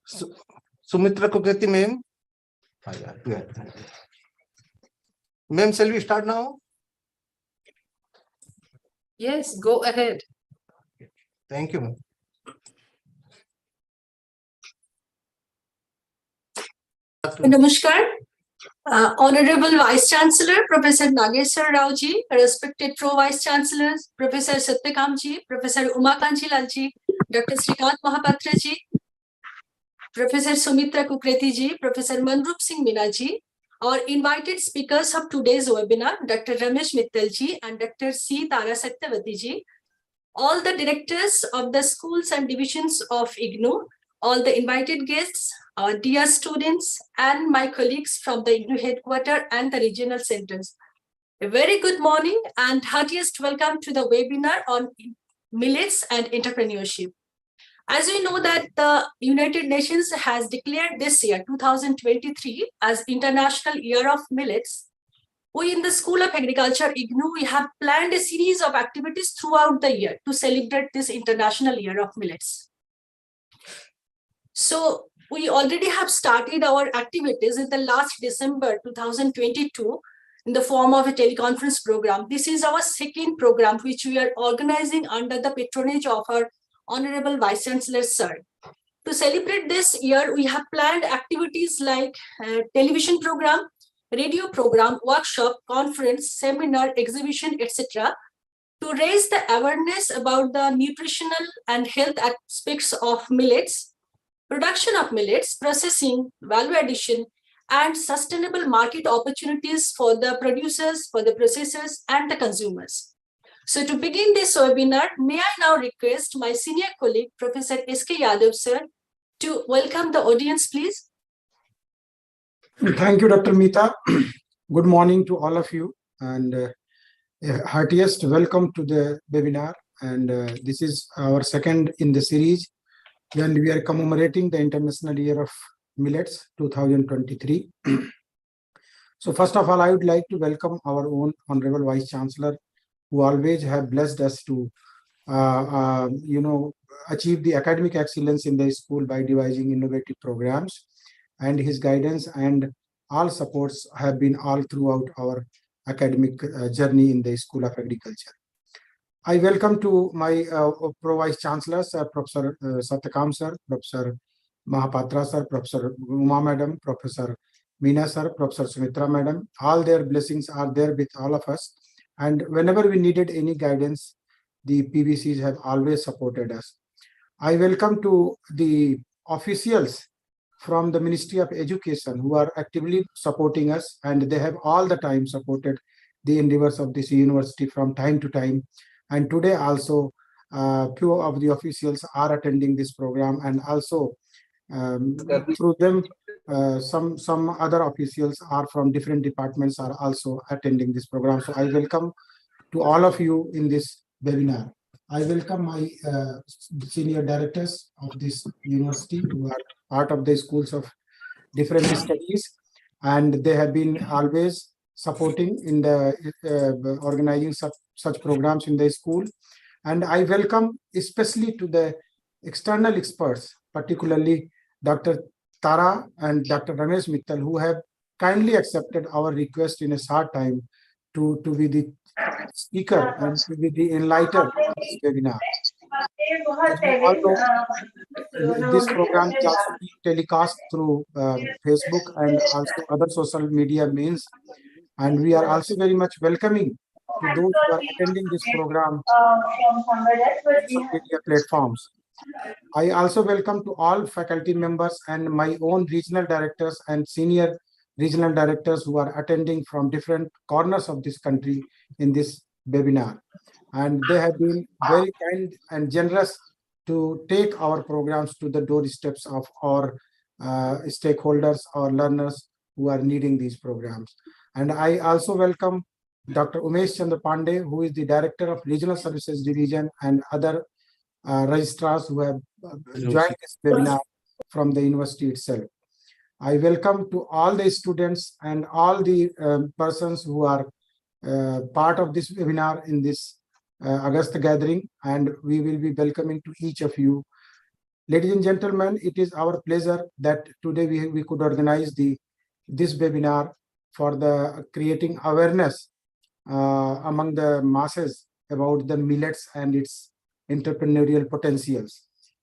Sumitra Kukreti, ma'am. Ma'am, shall we start now? Yes, go ahead. Thank you, ma'am. Namaskar. Honorable Vice Chancellor, Professor Nageswar Rao ji, respected Pro Vice Chancellors, Professor Satyakam ji, Professor Umakanji Lal ji, Dr. Srikant Mahapatra ji, Professor Sumitra Kukreti ji, Professor Manrup Singh Meena ji, our invited speakers of today's webinar, Dr. Ramesh Mittal ji and Dr. C. Tara Satyavati ji, all the directors of the schools and divisions of IGNOU, all the invited guests, our dear students, and my colleagues from the IGNOU headquarters and the regional centers. A very good morning and heartiest welcome to the webinar on millets and entrepreneurship. As we know that the United Nations has declared this year, 2023, as International Year of Millets, we in the School of Agriculture, IGNOU, we have planned a series of activities throughout the year to celebrate this International Year of Millets. So we already have started our activities in the last December 2022 in the form of a teleconference program. This is our second program which we are organizing under the patronage of our Honorable Vice Chancellor Sir. To celebrate this year, we have planned activities like television program, radio program, workshop, conference, seminar, exhibition, etc. to raise the awareness about the nutritional and health aspects of millets, production of millets, processing, value addition, and sustainable market opportunities for the producers, for the processors, and the consumers. So to begin this webinar, may I now request my senior colleague, Professor S.K. Yadav, sir, to welcome the audience, please. Thank you, Dr. Meeta. Good morning to all of you, and heartiest welcome to the webinar. And this is our second in the series, and we are commemorating the International Year of Millets 2023. So first of all, I would like to welcome our own Honorable Vice Chancellor, who always have blessed us to achieve the academic excellence in the school by devising innovative programs, and his guidance and all supports have been all throughout our academic journey in the School of Agriculture. I welcome to my Pro Vice Chancellors, Professor Satyakam sir, Professor Mahapatra sir, Professor Uma madam, Professor Meena sir, Professor Sumitra madam. All their blessings are there with all of us. And whenever we needed any guidance, the PVCs have always supported us. I welcome to the officials from the Ministry of Education who are actively supporting us, and they have all the time supported the endeavors of this university from time to time. And today also, few of the officials are attending this program, and also through them, some other officials are from different departments are also attending this program. So I welcome to all of you in this webinar. I welcome my senior directors of this university who are part of the schools of different studies, and they have been always supporting in the organizing such programs in the school. And I welcome especially to the external experts, particularly Dr. Tara and Dr. Ramesh Mittal, who have kindly accepted our request in a short time to be the speaker and to be the enlightener of this webinar. Although this program is also being telecast through Facebook and also other social media means, and we are also very much welcoming to those who are attending this program on social media platforms. I also welcome to all faculty members and my own regional directors and senior regional directors who are attending from different corners of this country in this webinar. And they have been very kind and generous to take our programs to the doorsteps of our stakeholders or learners who are needing these programs. And I also welcome Dr. Umesh Chandra Pandey, who is the Director of Regional Services Division, and other registrars who have joined this webinar from the university itself. I welcome to all the students and all the persons who are part of this webinar in this August gathering, and we will be welcoming to each of you Ladies and gentlemen, it is our pleasure that today we could organize this webinar for the creating awareness among the masses about the millets and its entrepreneurial potentials.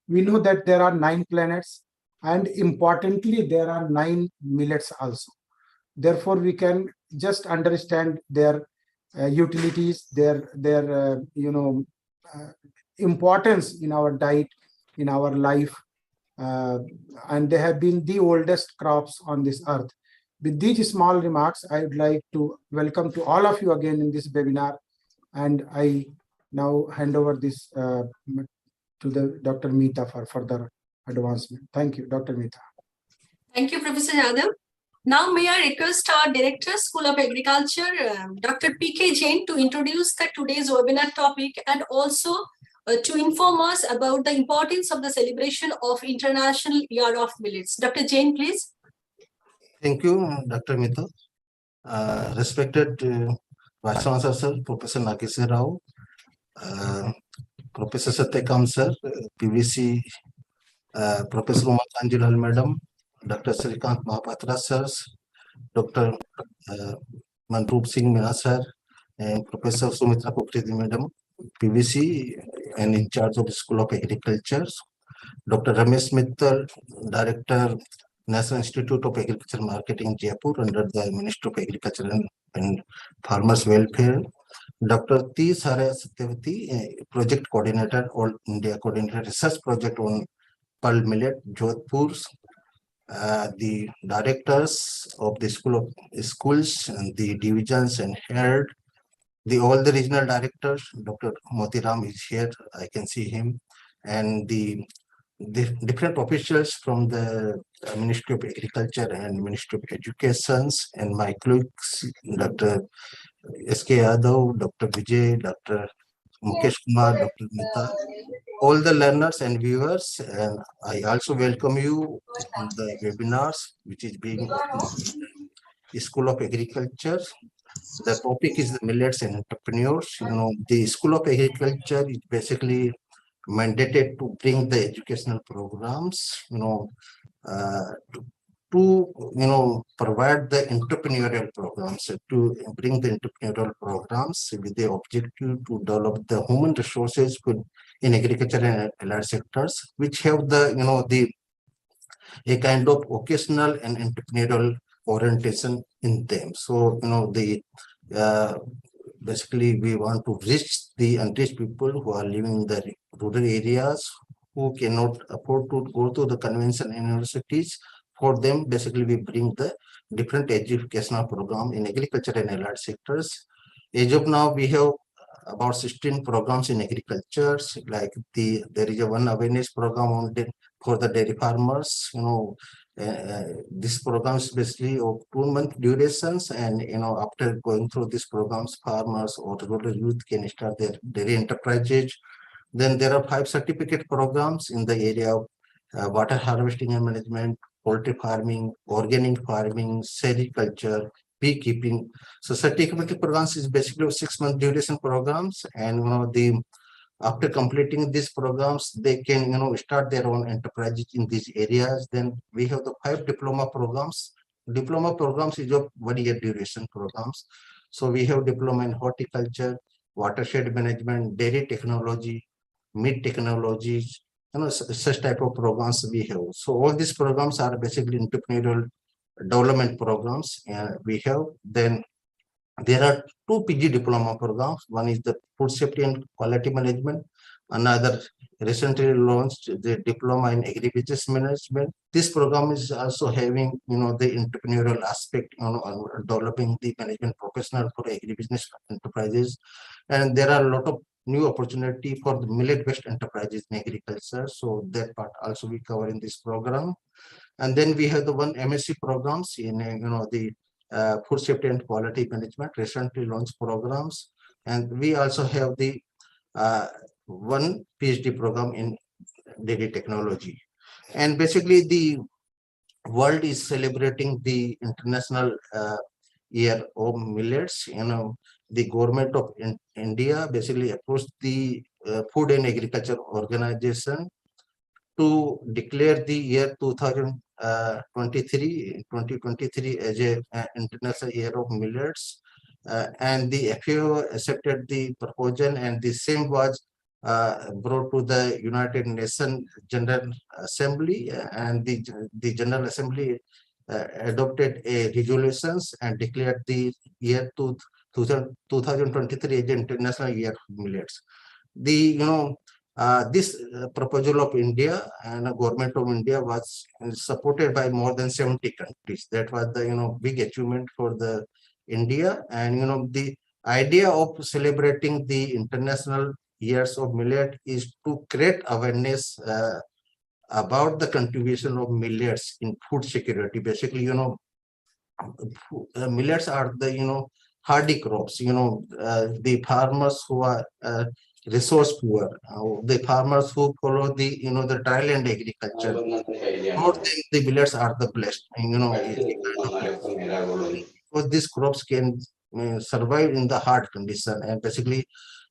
We know that there are 9 planets, and importantly, there are 9 millets also. Therefore, we can just understand their utilities, their importance in our diet, in our life, and they have been the oldest crops on this earth. With these small remarks, I would like to welcome to all of you again in this webinar, and I now hand over this to the Dr. Meeta for further advancement. Thank you, Dr. Meeta. Thank you, Professor Yadav. Now, may I request our Director, School of Agriculture, Dr. P.K. Jain, to introduce today's webinar topic and also to inform us about the importance of the celebration of International Year of Millets. Dr. Jain, please. Thank you, Dr. Mita. Respected Vice Chancellor Sir, Professor Nageswar Rao, Professor Satyakam Sir, PVC, Professor Uma Kanjilal Madam, Dr. Srikant Mahapatra Sir, Dr. Manroop Singh Meena Sir, and Professor Sumitra Pokredi Madam, PVC, and in charge of the School of Agriculture, Dr. Ramesh Mittal, Director, National Institute of Agriculture Marketing, Jaipur, under the Ministry of Agriculture and Farmers Welfare, Dr. T. Sara Satyavati, Project Coordinator, All India Coordinator Research Project on Pearl Millet, Jodhpur, the directors of the schools and the divisions and head, all the regional directors. Dr. Motiram is here, I can see him, and the different officials from the Ministry of Agriculture and Ministry of Education, and my colleagues, Dr. S.K. Yadav, Dr. Vijay, Dr. Mukesh Kumar, Dr. Mita, all the learners and viewers, and I also welcome you in the webinars which is being organized in the School of Agriculture. The topic is the millets and entrepreneurs. The School of Agriculture is basically mandated to bring the educational programs, to provide the entrepreneurial programs, to bring the entrepreneurial programs with the objective to develop the human resources in agriculture and allied sectors, which have a kind of occasional and entrepreneurial orientation in them. So, basically we want to reach the unreached people who are living in the rural areas, who cannot afford to go to the conventional universities. For them, basically we bring the different educational program in agriculture and allied sectors. As of now, we have about 16 programs in agriculture. Like there is one awareness program for the dairy farmers. This program is basically of 2-month durations, and after going through these programs, farmers or rural youth can start their dairy enterprises. Then there are 5 certificate programs in the area of water harvesting and management, poultry farming, organic farming, sericulture, beekeeping. So certificate programs is basically 6-month duration programs, and after completing these programs, they can start their own enterprises in these areas. Then we have the 5 diploma programs. Diploma programs is of 1-year duration programs. So we have diploma in horticulture, watershed management, dairy technology, meat technologies, such type of programs we have. So all these programs are basically entrepreneurial development programs, and we have. Then there are 2 PG diploma programs. One is the food safety and quality management. Another recently launched the diploma in agribusiness management. This program is also having the entrepreneurial aspect, developing the management professional for agribusiness enterprises. And there are a lot of new opportunity for the millet-based enterprises in agriculture. So that part also we cover in this program. And then we have the one MSc programs in the food safety and quality management, recently launched programs. And we also have the one PhD program in dairy technology. And basically the world is celebrating the International Year of Millets. The government of India basically approached the Food and Agriculture Organization to declare the year 2023 as a International Year of Millets. And the FAO accepted the proposal, and the same was brought to the United Nations General Assembly, and the General Assembly adopted a resolutions and declared the year 2023 as International Year of Millets. This proposal of India and the government of India was supported by more than 70 countries. That was the big achievement for the India. And the idea of celebrating the International Years of Millet is to create awareness about the contribution of millets in food security. Basically, millets are the hardy crops. The farmers who are resource poor, the farmers who follow the the dryland agriculture, for them the millets are the blessed. It's a kind of blessing. Because these crops can survive in the hard condition, and basically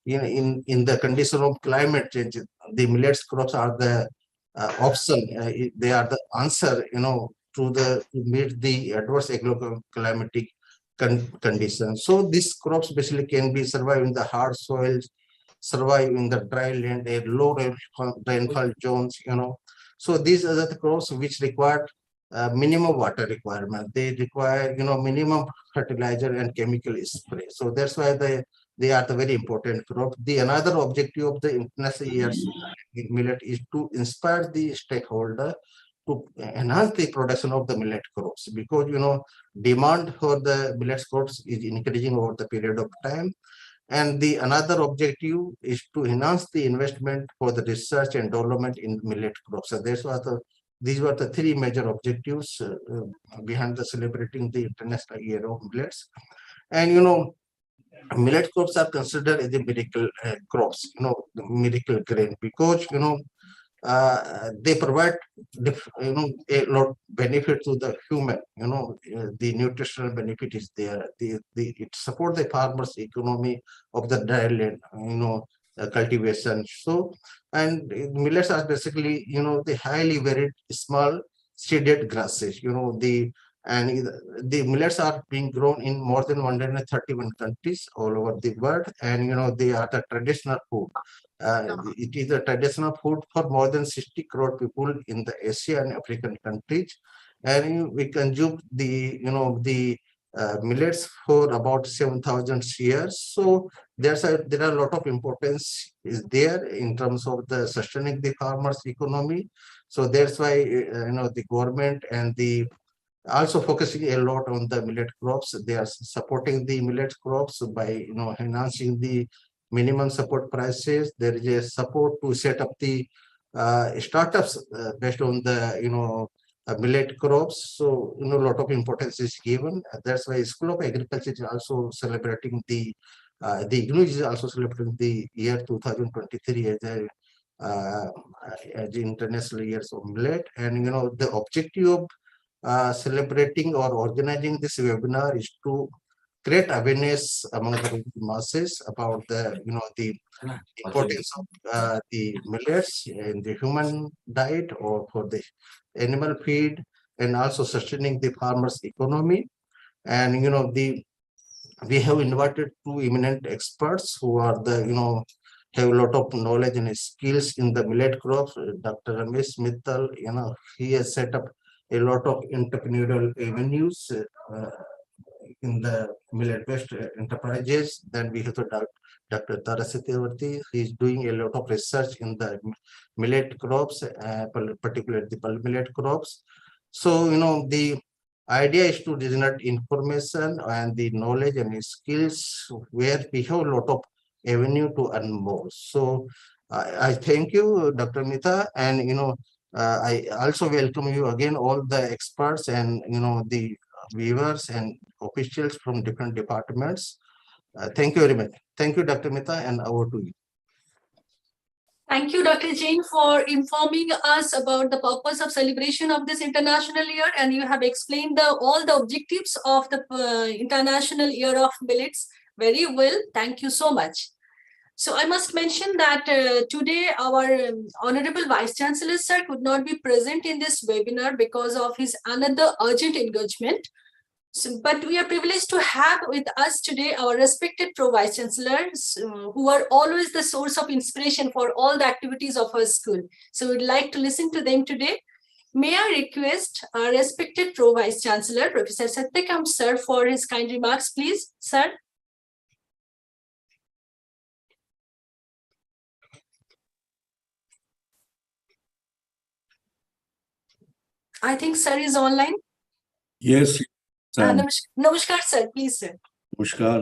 in the condition of climate change, the millets crops are the option. They are the answer to meet the adverse climatic conditions. So these crops basically can be survive in the hard soils, survive in the dry land, low rainfall zones. So these are the crops which require minimum water requirement. They require minimum fertilizer and chemical spray. So that's why they are the very important crop. The another objective of the International Years Millet is to inspire the stakeholder to enhance the production of the millet crops, because demand for the millet crops is increasing over the period of time. And the another objective is to enhance the investment for the research and development in millet crops. So these were the three major objectives behind the celebrating the International Year of Millets. And millet crops are considered as a miracle crops, the miracle grain, because they provide a lot benefit to the human. The nutritional benefit is there. It support the farmers' economy of the dry land, cultivation. So, and millets are basically the highly varied small seeded grasses. The millets are being grown in more than 131 countries all over the world, and they are the traditional food. It is a traditional food for more than 60 crore people in the Asia and African countries, and we consume the millets for about 7,000 years. So there are a lot of importance is there in terms of the sustaining the farmers' economy. So that's why the government and the also focusing a lot on the millet crops. They are supporting the millet crops by enhancing the minimum support prices. There is a support to set up the startups based on the millet crops. So a lot of importance is given. That's why School of Agriculture is also celebrating the IGNOU is also celebrating the year 2023 as the International Years of Millet. And the objective of celebrating or organizing this webinar is to create awareness among the masses about the importance of the millets in the human diet or for the animal feed, and also sustaining the farmers' economy. And we have invited two eminent experts who are have a lot of knowledge and skills in the millet crops. Dr. Ramesh Mittal, he has set up a lot of entrepreneurial avenues in the millet-based enterprises. Then we have Dr. Tara Satyavarthi. He is doing a lot of research in the millet crops, particularly the millet crops. So, the idea is to generate information and the knowledge and skills where we have a lot of avenue to earn more. So, I thank you, Dr. Mita, and I also welcome you again, all the experts and the viewers and officials from different departments. Thank you very much. Thank you, Dr. Mita, and over to you. Thank you, Dr. Jain, for informing us about the purpose of celebration of this International Year, and you have explained all the objectives of the International Year of Millets very well. Thank you so much. So I must mention that today our Honorable Vice Chancellor Sir could not be present in this webinar because of his another urgent engagement. So, but we are privileged to have with us today our respected Pro-Vice Chancellors who are always the source of inspiration for all the activities of our school. So we'd like to listen to them today. May I request our respected Pro-Vice Chancellor, Professor Satyakam Sir, for his kind remarks, please, sir. I think sir is online. Yes. Namaskar, sir. Please, sir. नमस्कार.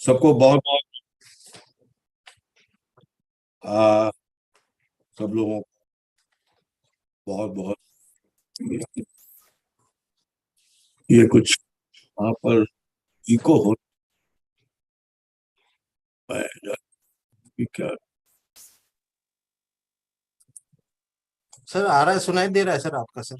सबको बहुत सब लोगों को बहुत बहुत ये कुछ वहाँ पर इको हो क्या सर आ रहा है, सुनाई दे रहा है सर आपका सर.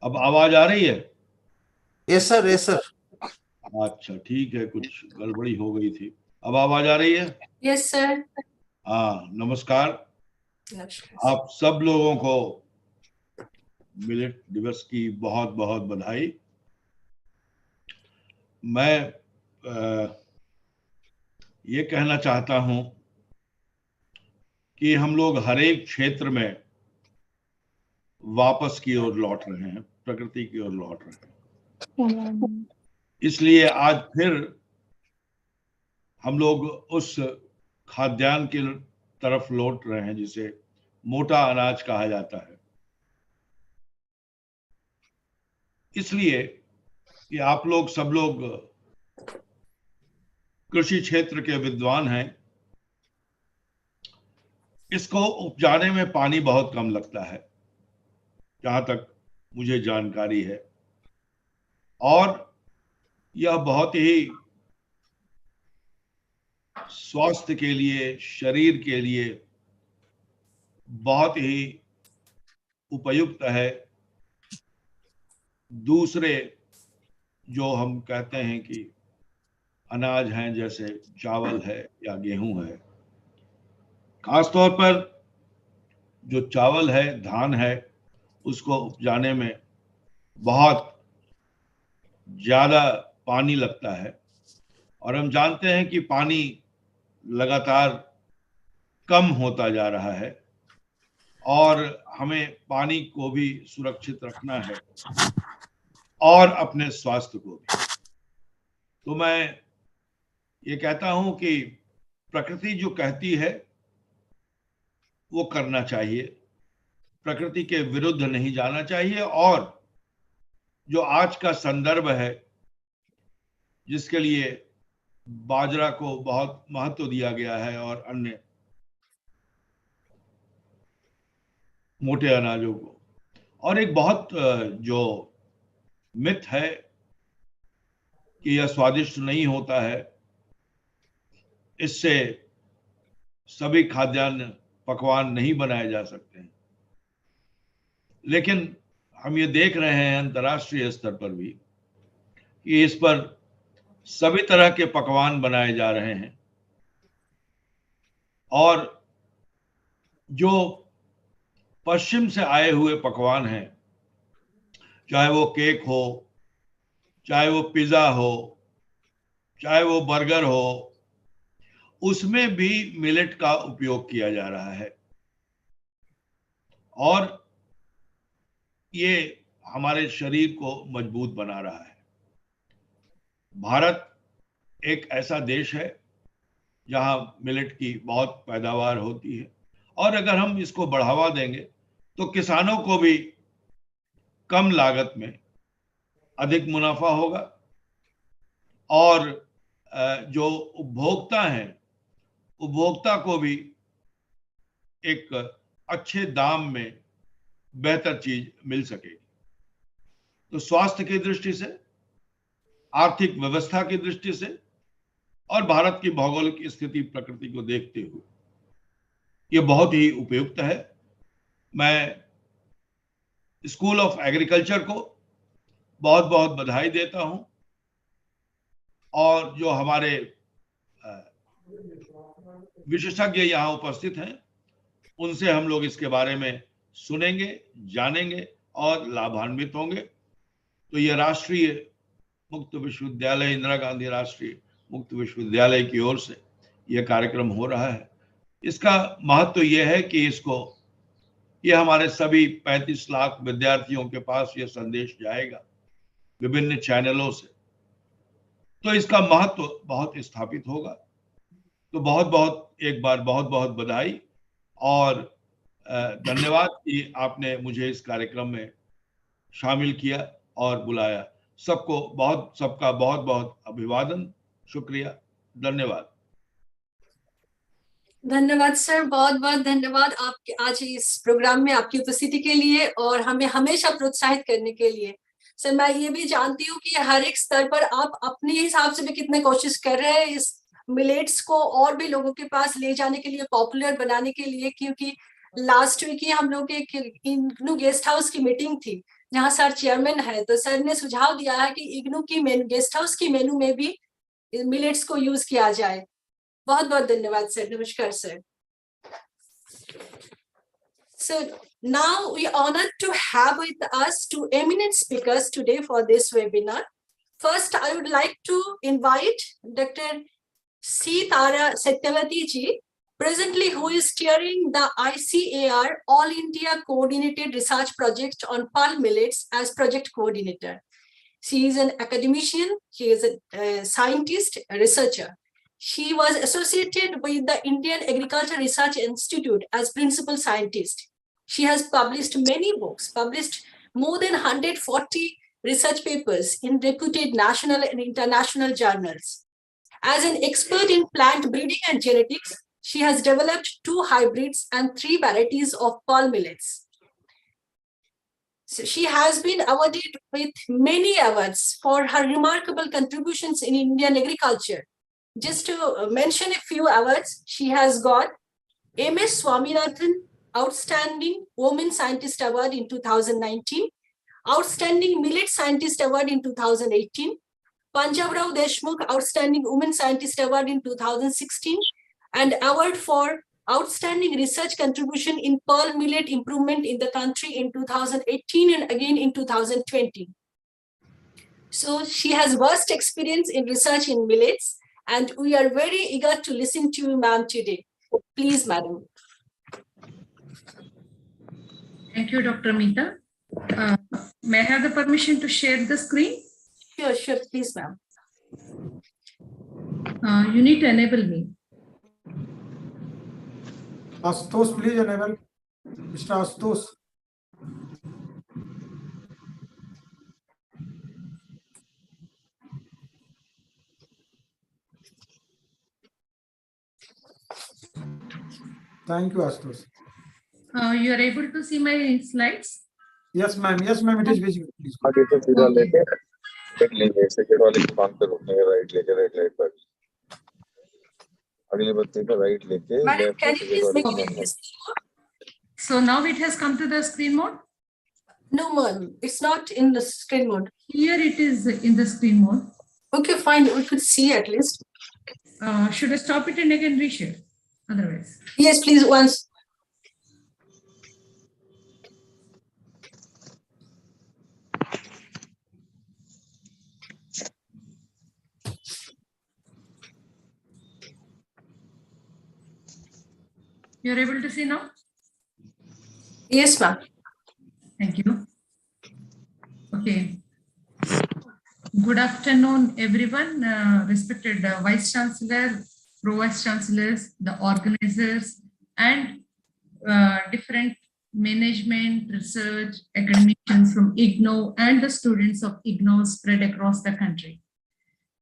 अब आवाज आ रही है? Yes sir, yes sir. अच्छा ठीक है, कुछ गड़बड़ी हो गई थी. अब आवाज आ रही है? Yes sir. हाँ, नमस्कार. आप सब लोगों को मिलेट दिवस की बहुत बहुत बधाई. मैं ये कहना चाहता हूं कि हम लोग हर एक क्षेत्र में वापस की ओर लौट रहे हैं, प्रकृति की ओर लौट रहे हैं. इसलिए आज फिर हम लोग उस खाद्यान्न की तरफ लौट रहे हैं जिसे मोटा अनाज कहा जाता है. इसलिए कि आप लोग सब लोग कृषि क्षेत्र के विद्वान हैं. इसको उपजाने में पानी बहुत कम लगता है, जहां तक मुझे जानकारी है, और यह बहुत ही स्वास्थ्य के लिए, शरीर के लिए बहुत ही उपयुक्त है. दूसरे जो हम कहते हैं कि अनाज हैं, जैसे चावल है या गेहूं है, खासतौर पर जो चावल है, धान है, उसको उपजाने में बहुत ज्यादा पानी लगता है. और हम जानते हैं कि पानी लगातार कम होता जा रहा है और हमें पानी को भी सुरक्षित रखना है और अपने स्वास्थ्य को भी. तो मैं ये कहता हूं कि प्रकृति जो कहती है वो करना चाहिए, प्रकृति के विरुद्ध नहीं जाना चाहिए. और जो आज का संदर्भ है, जिसके लिए बाजरा को बहुत महत्व दिया गया है और अन्य मोटे अनाजों को, और एक बहुत जो मिथ है कि यह स्वादिष्ट नहीं होता है, इससे सभी खाद्यान्न पकवान नहीं बनाए जा सकते हैं. लेकिन हम ये देख रहे हैं अंतर्राष्ट्रीय स्तर पर भी कि इस पर सभी तरह के पकवान बनाए जा रहे हैं. और जो पश्चिम से आए हुए पकवान हैं, चाहे वो केक हो, चाहे वो पिज्जा हो, चाहे वो बर्गर हो, उसमें भी मिलेट का उपयोग किया जा रहा है. और ये हमारे शरीर को मजबूत बना रहा है. भारत एक ऐसा देश है जहां मिलेट की बहुत पैदावार होती है, और अगर हम इसको बढ़ावा देंगे तो किसानों को भी कम लागत में अधिक मुनाफा होगा, और जो उपभोक्ता हैं, उपभोक्ता को भी एक अच्छे दाम में बेहतर चीज मिल सकेगी. तो स्वास्थ्य की दृष्टि से, आर्थिक व्यवस्था की दृष्टि से और भारत की भौगोलिक स्थिति, प्रकृति को देखते हुए ये बहुत ही उपयुक्त है. मैं स्कूल ऑफ एग्रीकल्चर को बहुत बहुत बधाई देता हूं और जो हमारे विशेषज्ञ यहाँ उपस्थित हैं उनसे हम लोग इसके बारे में सुनेंगे, जानेंगे और लाभान्वित होंगे। तो ये राष्ट्रीय मुक्त विश्वविद्यालय, इंदिरा गांधी राष्ट्रीय मुक्त विश्वविद्यालय की ओर से यह कार्यक्रम हो रहा है। इसका महत्व यह है कि ये हमारे सभी 35 लाख विद्यार्थियों के पास यह संदेश जाएगा विभिन्न चैनलों से, तो इसका महत्व बहुत स्थापित होगा। तो बहुत बहुत एक बार बहुत बहुत बधाई और धन्यवाद कि आपने मुझे इस कार्यक्रम में शामिल किया और बुलाया। सबका बहुत बहुत अभिवादन, शुक्रिया, धन्यवाद। धन्यवाद सर, बहुत बहुत धन्यवाद आपके आज इस प्रोग्राम में आपकी उपस्थिति के लिए और हमें हमेशा प्रोत्साहित करने के लिए। सर मैं ये भी जानती हूँ कि हर एक स्तर पर आप अपने हिसाब से भी कितने कोशिश कर रहे हैं इस मिलेट्स को और भी लोगों के पास ले जाने के लिए, पॉपुलर बनाने के लिए, क्योंकि लास्ट वीक ही हम लोग एक इग्नू गेस्ट हाउस की मीटिंग थी जहाँ सर चेयरमैन है, तो सर ने सुझाव दिया है कि इग्नू की गेस्ट हाउस की मेनू में भी मिलेट्स को यूज किया जाए। बहुत बहुत धन्यवाद सर, नमस्कार sir. So now we are honored to have with us two eminent speakers today for this webinar. First, I would like to invite Dr. C. Tara Satyavati ji, presently who is steering the ICAR All India Coordinated Research Project on Pearl Millets as project coordinator. She is an academician, she is a scientist, a researcher. She was associated with the Indian Agriculture Research Institute as principal scientist. She has published many books, published more than 140 research papers in reputed national and international journals. As an expert in plant breeding and genetics, she has developed 2 hybrids and 3 varieties of pearl millets. So she has been awarded with many awards for her remarkable contributions in Indian agriculture. Just to mention a few awards, she has got M.S. Swaminathan Outstanding Women Scientist Award in 2019, Outstanding Millet Scientist Award in 2018, Panjab Rao Deshmukh Outstanding Women Scientist Award in 2016, and award for Outstanding Research Contribution in Pearl Millet Improvement in the country in 2018 and again in 2020. So she has vast experience in research in millets, and we are very eager to listen to you, ma'am, today. Please, madam. Thank you, Dr. Meeta. May I have the permission to share the screen? Sure, sure, please, ma'am. You need to enable me. Astos, please enable. Mr. Astos. Thank you, Astos. You are able to see my slides? Yes, ma'am. Yes, ma'am. It is visible. Please. Madam, can you please make it this? So now it has come to the screen mode? No, ma'am, it's not in the screen mode. Here it is in the screen mode. Okay, fine. We could see at least. Should I stop it and again reshare? Otherwise. Yes, please, once. You're able to see now? Yes, ma'am. Thank you. Okay. Good afternoon, everyone. Respected Vice Chancellor, Pro-Vice Chancellors, the organizers, and different management, research, academicians from IGNO and the students of IGNO spread across the country.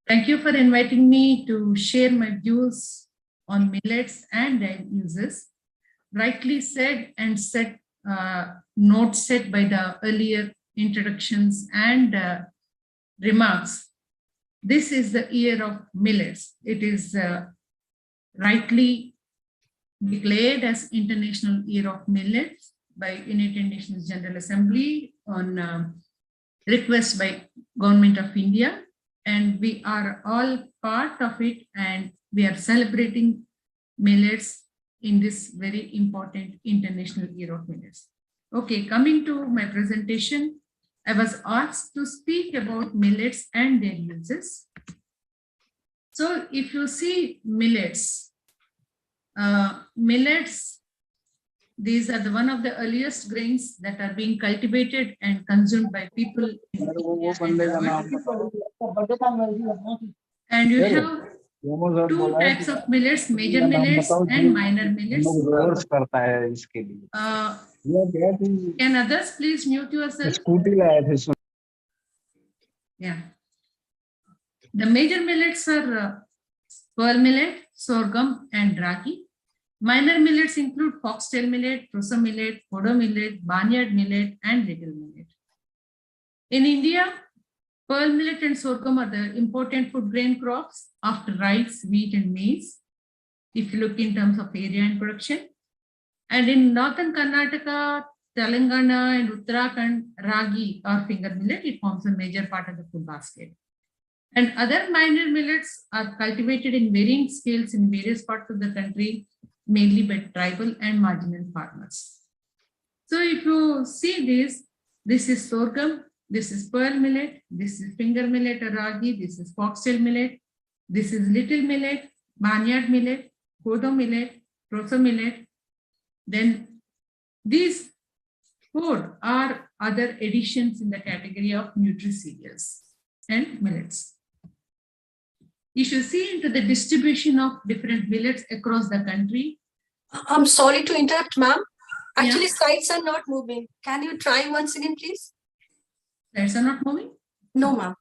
Thank you for inviting me to share my views on millets and their uses. Rightly said and set notes set by the earlier introductions and remarks. This is the year of millets. It is rightly declared as International Year of Millets by United Nations General Assembly on request by Government of India, and we are all part of it, and we are celebrating millets in this very important International Year of Millets. Okay, coming to my presentation, I was asked to speak about millets and their uses. So if you see millets, these are one of the earliest grains that are being cultivated and consumed by people in India and you have two types of millets, major millets and minor millets. Can others please mute yourself? Yeah. The major millets are pearl millet, sorghum, and ragi. Minor millets include foxtail millet, proso millet, kodo millet, barnyard millet, and little millet. In India, pearl millet and sorghum are the important food grain crops after rice, wheat, and maize, if you look in terms of area and production. And in northern Karnataka, Telangana, and Uttarakhand, ragi or finger millet, it forms a major part of the food basket. And other minor millets are cultivated in varying scales in various parts of the country, mainly by tribal and marginal farmers. So if you see this is sorghum, this is pearl millet, this is finger millet or ragi, this is foxtail millet, this is little millet, barnyard millet, kodo millet, proso millet. Then these four are other additions in the category of nutricereals and millets. You should see into the distribution of different millets across the country. I'm sorry to interrupt, ma'am. Actually, Yeah. slides are not moving. Can you try once again, please? Slides are not moving? No, ma'am.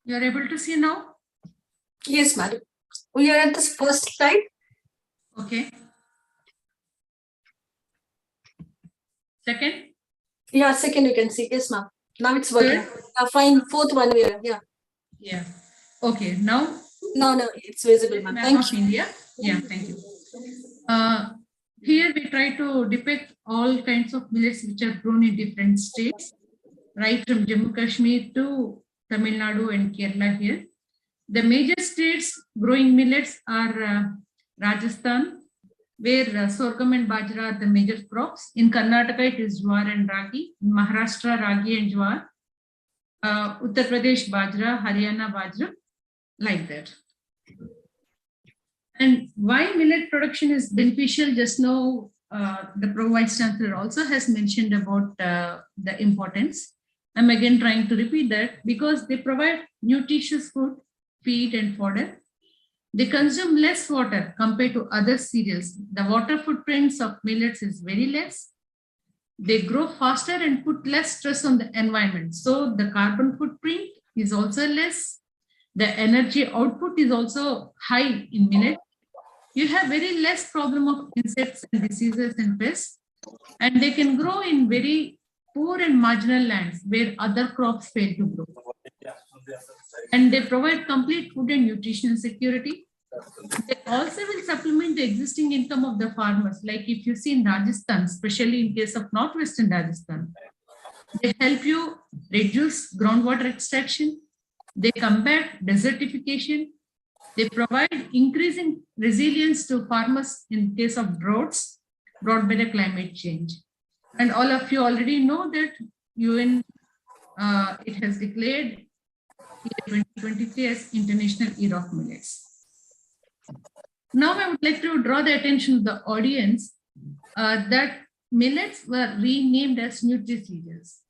You are able to see now? Yes, madam. We are at the first slide. Okay. Second? Yeah, second you can see. Yes, ma'am. Now it's working. Third? Fine. Fourth one we are. Yeah. Yeah. Okay. Now No, it's visible, ma'am. map Thank of you. India. Yeah, thank you. Here we try to depict all kinds of millets which are grown in different states, right from Jammu Kashmir to Tamil Nadu and Kerala here. The major states growing millets are Rajasthan, where sorghum and bajra are the major crops. In Karnataka, it is jowar and ragi. In Maharashtra, ragi and jowar. Uttar Pradesh, bajra, Haryana, bajra, like that. And why millet production is beneficial, just now the Pro Vice Chancellor also has mentioned about the importance. I'm again trying to repeat that because they provide nutritious food, feed and fodder. They consume less water compared to other cereals. The water footprints of millets is very less. They grow faster and put less stress on the environment. So the carbon footprint is also less. The energy output is also high in millet. You have very less problem of insects and diseases and pests, and they can grow in very poor and marginal lands where other crops fail to grow. And they provide complete food and nutritional security. They also will supplement the existing income of the farmers. Like if you see in Rajasthan, especially in case of northwestern Rajasthan, they help you reduce groundwater extraction. They combat desertification. They provide increasing resilience to farmers in case of droughts brought by the climate change. And all of you already know that UN it has declared 2023 as International Year of Millets. Now I would like to draw the attention of the audience that millets were renamed as nutri-cereals.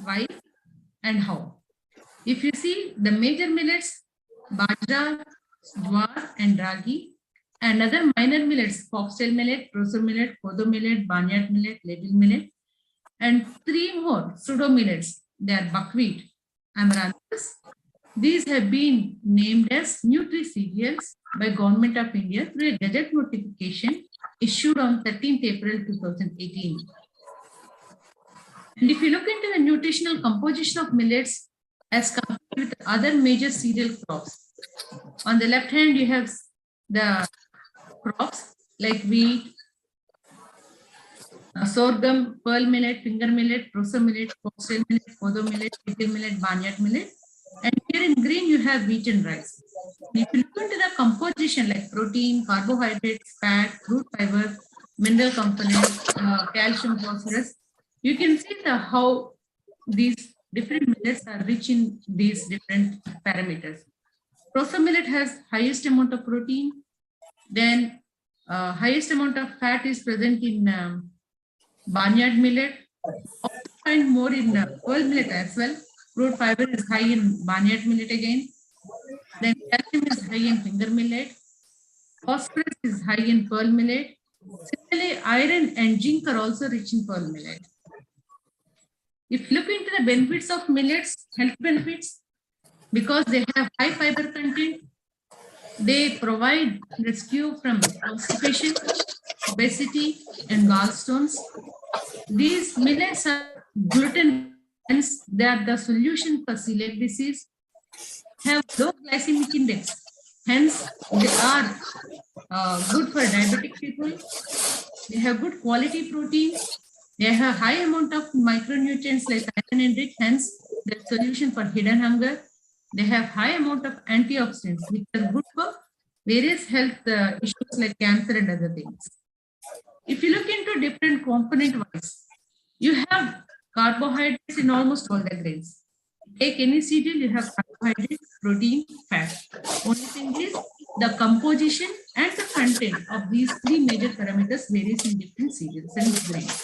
Why and how? If you see the major millets, bajra, jowar and ragi, and other minor millets, foxtail millet, prosor millet, kodo millet, barnyard millet, ladle millet, and 3 more pseudo millets. They are buckwheat, amaranthus. These have been named as nutri-cereals by Government of India through a Gazette notification issued on 13th April 2018. And if you look into the nutritional composition of millets as compared with other major cereal crops, on the left hand you have the crops like wheat, sorghum, pearl millet, finger millet, prosor millet, foxtail millet, kodo millet, ladle millet, barnyard millet. And here in green, you have wheat and rice. If you look into the composition like protein, carbohydrates, fat, root fiber, mineral components, calcium, phosphorus, you can see how these different millets are rich in these different parameters. Prosor millet has highest amount of protein, then highest amount of fat is present in barnyard millet, also find more in pearl millet as well. Root fiber is high in barnyard millet again. Then calcium is high in finger millet. Phosphorus is high in pearl millet. Similarly, iron and zinc are also rich in pearl millet. If you look into the benefits of millets, health benefits, because they have high fiber content, they provide rescue from constipation, obesity, and gallstones. These millets are gluten. Hence, they are the solution for celiac disease, have low glycemic index. Hence, they are good for diabetic people. They have good quality protein. They have high amount of micronutrients like iron and zinc. Hence, the solution for hidden hunger. They have high amount of antioxidants, which are good for various health issues like cancer and other things. If you look into different component wise, you have carbohydrates in almost all the grains. Take any cereal, you have carbohydrates, protein, fat. Only thing is the composition and the content of these 3 major parameters varies in different cereals and grains.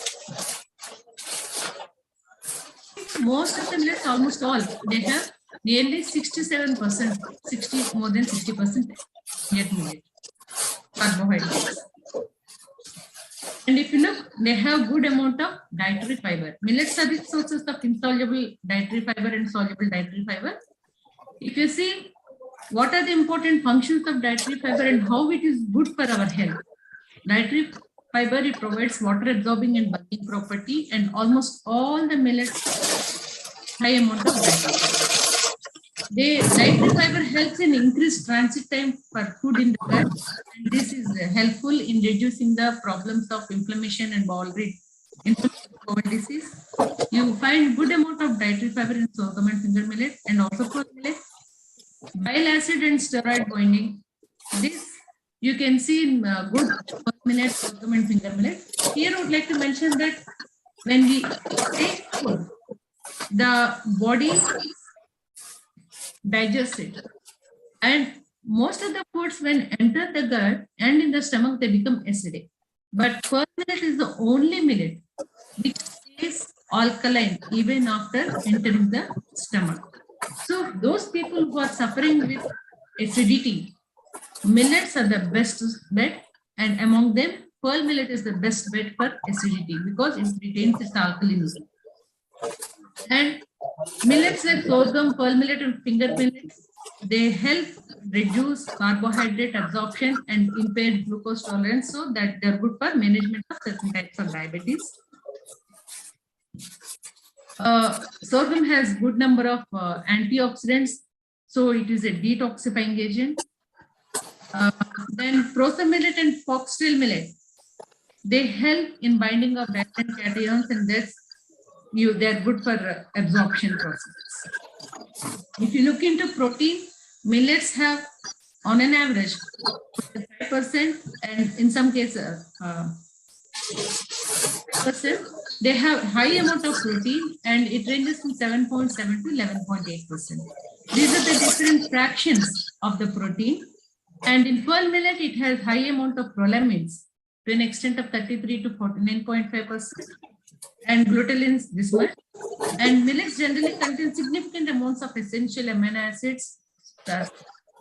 Most of the millets, almost all, they have nearly 67%, more than 60% yet millet carbohydrates. And if you look, they have good amount of dietary fiber. Millets are rich sources of insoluble dietary fiber and soluble dietary fiber. If you see what are the important functions of dietary fiber and how it is good for our health. Dietary fiber, it provides water absorbing and bulking property, and almost all the millets high amount of dietary fiber. The dietary fiber helps in increased transit time for food in the gut, and this is helpful in reducing the problems of inflammation and bowel disease. You find good amount of dietary fiber in sorghum and finger millet, and also pearl millet. Bile acid and steroid binding. This you can see in good pearl millet, sorghum and finger millet. Here I would like to mention that when we take food, the body digest it, and most of the foods when enter the gut and in the stomach they become acidic, but pearl millet is the only millet which stays alkaline even after entering the stomach. So those people who are suffering with acidity, millets are the best bet, and among them pearl millet is the best bet for acidity because it retains its alkalinity. And millets like sorghum, pearl millet and finger millet They help reduce carbohydrate absorption and impaired glucose tolerance, so that they're good for management of certain types of diabetes. Sorghum has good number of antioxidants, so it is a detoxifying agent. Then prosa millet and foxtail millet, they help in binding of diamond cations, and thus they're good for absorption process. If you look into protein, millets have on an average 5%, and in some cases 5%. They have high amount of protein, and it ranges from 7.7 to 11.8%. These are the different fractions of the protein. And in pearl millet, it has high amount of prolamins to an extent of 33 to 49.5%, and glutenins this much. And millets generally contain significant amounts of essential amino acids,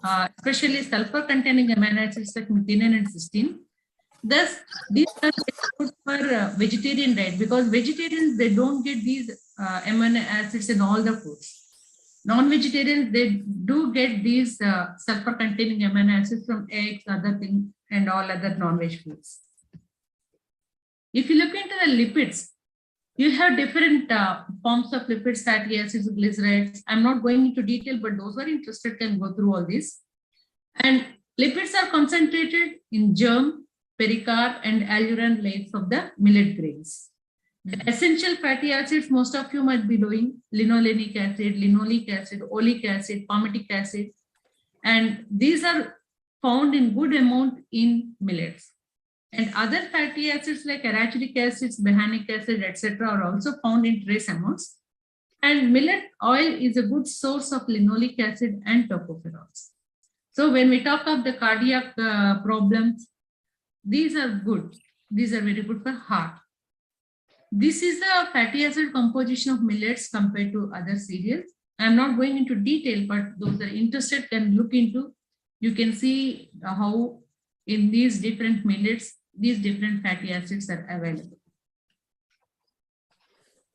especially sulfur-containing amino acids like methionine and cysteine. Thus, these are good for vegetarian diet, because vegetarians, they don't get these amino acids in all the foods. Non-vegetarians, they do get these sulfur-containing amino acids from eggs, other things, and all other non-veg foods. If you look into the lipids, you have different forms of lipids, fatty acids, glycerides. I'm not going into detail, but those who are interested can go through all this. And lipids are concentrated in germ, pericarp, and alluran layers of the millet grains. The essential fatty acids, most of you might be knowing: linolenic acid, linoleic acid, oleic acid, palmitic acid, and these are found in good amount in millets. And other fatty acids like arachidic acids, behanic acid, etc., are also found in trace amounts. And millet oil is a good source of linoleic acid and tocopherols. So when we talk of the cardiac problems, these are good. These are very good for heart. This is the fatty acid composition of millets compared to other cereals. I'm not going into detail, but those that are interested can look into. You can see how in these different millets, these different fatty acids are available.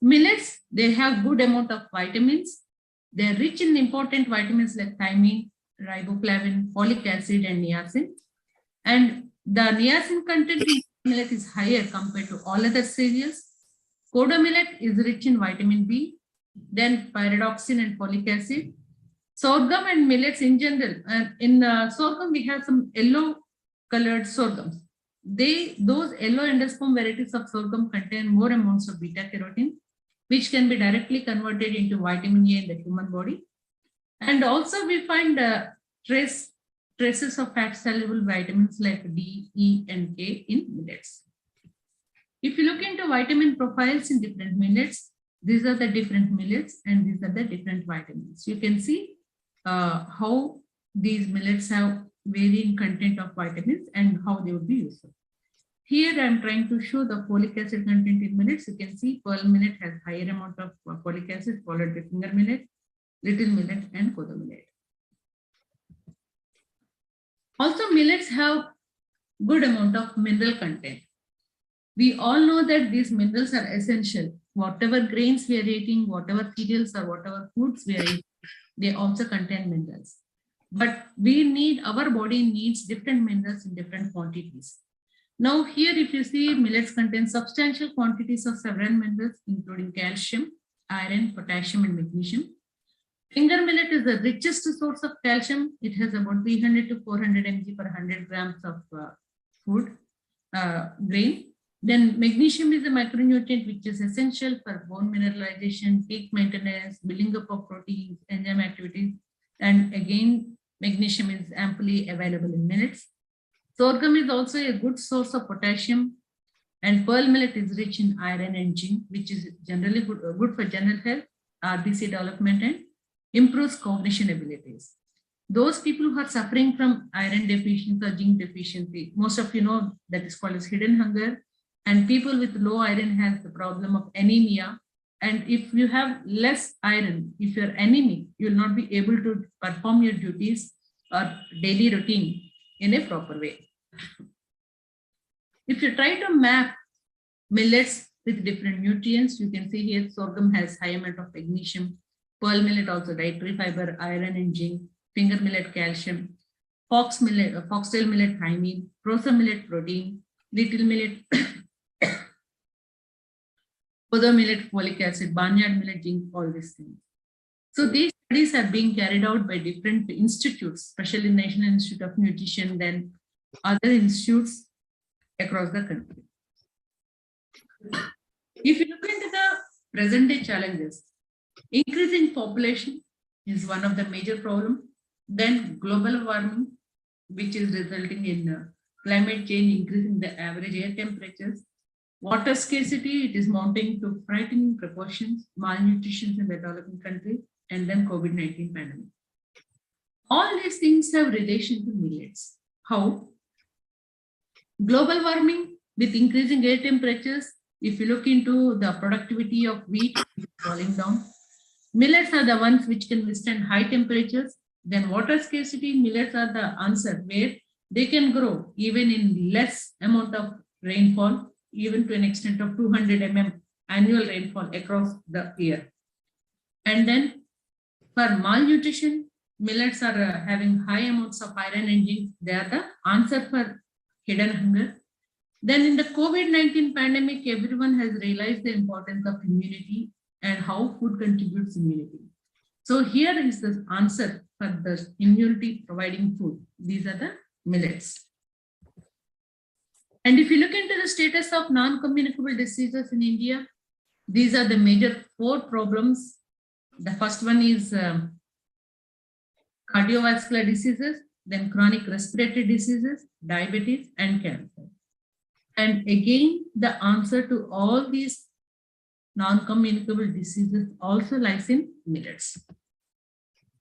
Millets, they have good amount of vitamins. They are rich in important vitamins like thiamine, riboflavin, folic acid, and niacin. And the niacin content in millet is higher compared to all other cereals. Kodo millet is rich in vitamin B, then pyridoxine and folic acid. Sorghum and millets in general. In sorghum, we have some yellow colored sorghums. Those yellow endosperm varieties of sorghum contain more amounts of beta carotene, which can be directly converted into vitamin A in the human body. And also we find traces of fat-soluble vitamins like D, E, and K in millets. If you look into vitamin profiles in different millets, these are the different millets and these are the different vitamins. You can see how these millets have varying content of vitamins and how they would be useful. Here I'm trying to show the folic acid content in millets. You can see pearl millet has higher amount of folic acid, followed by finger millet, little millet, and kodo millet. Also, millets have good amount of mineral content. We all know that these minerals are essential. Whatever grains we are eating, whatever cereals or whatever foods we are eating, they also contain minerals. But our body needs different minerals in different quantities. Now here, if you see, millets contain substantial quantities of several minerals, including calcium, iron, potassium, and magnesium. Finger millet is the richest source of calcium. It has about 300 to 400 mg per 100 grams of grain. Then magnesium is a micronutrient which is essential for bone mineralization, peak maintenance, building up of proteins, enzyme activities. And again, magnesium is amply available in millets. Sorghum is also a good source of potassium, and pearl millet is rich in iron and zinc, which is generally good for general health, RBC development, and improves cognition abilities. Those people who are suffering from iron deficiency or zinc deficiency, most of you know that is called as hidden hunger, and people with low iron have the problem of anemia. And if you have less iron, if you're anemic, you will not be able to perform your duties or daily routine in a proper way. If you try to map millets with different nutrients, you can see here sorghum has high amount of magnesium, pearl millet also dietary fiber, iron and zinc, finger millet calcium, foxtail millet thymine, prosa millet protein, little millet, other millet folic acid, barnyard millet zinc, all these things. So these studies are being carried out by different institutes, especially National Institute of Nutrition, then other institutes across the country. If you look into the present day challenges, increasing population is one of the major problems. Then global warming, which is resulting in climate change, increasing the average air temperatures. Water scarcity, it is mounting to frightening proportions, malnutrition in the developing countries, and then COVID-19 pandemic. All these things have relation to millets. How? Global warming with increasing air temperatures, if you look into the productivity of wheat, it is falling down. Millets are the ones which can withstand high temperatures. Then water scarcity, millets are the answer where they can grow even in less amount of rainfall, even to an extent of 200 mm annual rainfall across the year. And then for malnutrition, millets are having high amounts of iron and zinc. They are the answer for hidden hunger. Then in the COVID-19 pandemic, everyone has realized the importance of immunity and how food contributes immunity. So here is the answer for the immunity providing food. These are the millets. And if you look into the status of non-communicable diseases in India, these are the major 4 problems. The first one is cardiovascular diseases, then chronic respiratory diseases, diabetes, and cancer. And again, the answer to all these non-communicable diseases also lies in millets.